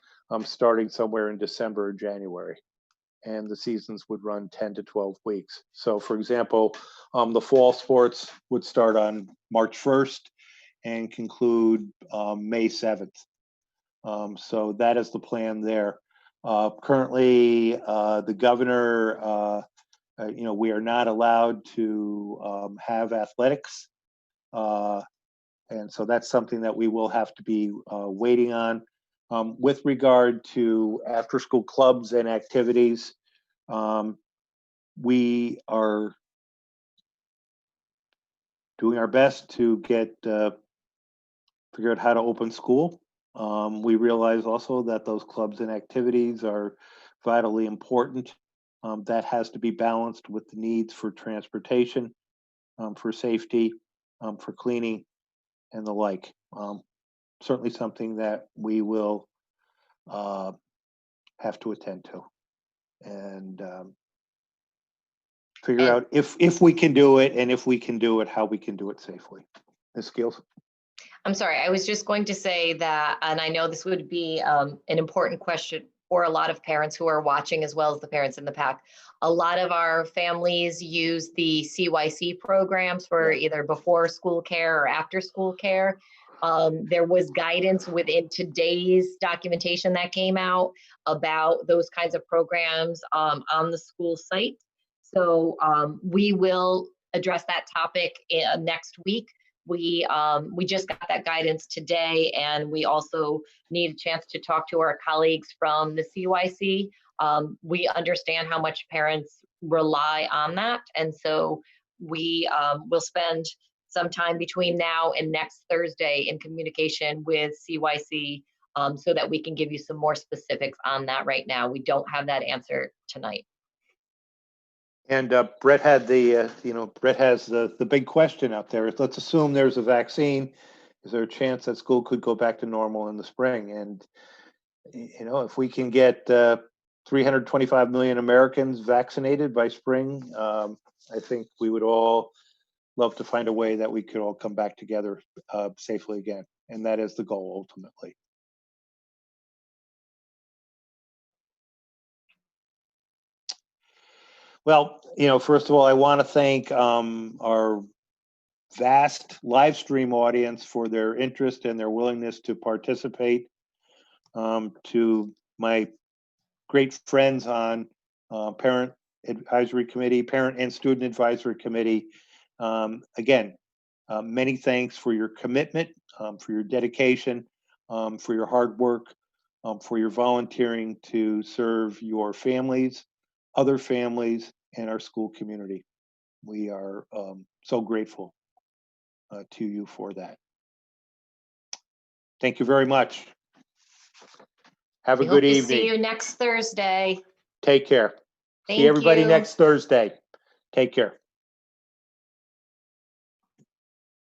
starting somewhere in December or January. And the seasons would run 10 to 12 weeks. So for example, the fall sports would start on March 1st and conclude May 7th. So that is the plan there. Currently, the governor, we are not allowed to have athletics. And so that's something that we will have to be waiting on. With regard to after-school clubs and activities, we are doing our best to figure out how to open school. We realize also that those clubs and activities are vitally important. That has to be balanced with the needs for transportation, for safety, for cleaning, and the like. Certainly something that we will have to attend to and figure out if we can do it, and if we can do it, how we can do it safely. Ms. Skeals? I'm sorry, I was just going to say that, and I know this would be an important question for a lot of parents who are watching, as well as the parents in the PAC. A lot of our families use the CYC programs for either before school care or after school care. There was guidance within today's documentation that came out about those kinds of programs on the school site. So we will address that topic next week. We just got that guidance today, and we also need a chance to talk to our colleagues from the CYC. We understand how much parents rely on that, and so we will spend some time between now and next Thursday in communication with CYC so that we can give you some more specifics on that. Right now, we don't have that answer tonight. And Brett had Brett has the big question out there. Let's assume there's a vaccine. Is there a chance that school could go back to normal in the spring? And, if we can get 325 million Americans vaccinated by spring, I think we would all love to find a way that we could all come back together safely again. And that is the goal ultimately. Well, first of all, I want to thank our vast live stream audience for their interest and their willingness to participate. To my great friends on Parent Advisory Committee, Parent and Student Advisory Committee, again, many thanks for your commitment, for your dedication, for your hard work, for your volunteering to serve your families, other families, and our school community. We are so grateful to you for that. Thank you very much. Have a good evening. See you next Thursday. Take care. Thank See everybody you. next Thursday. Take care.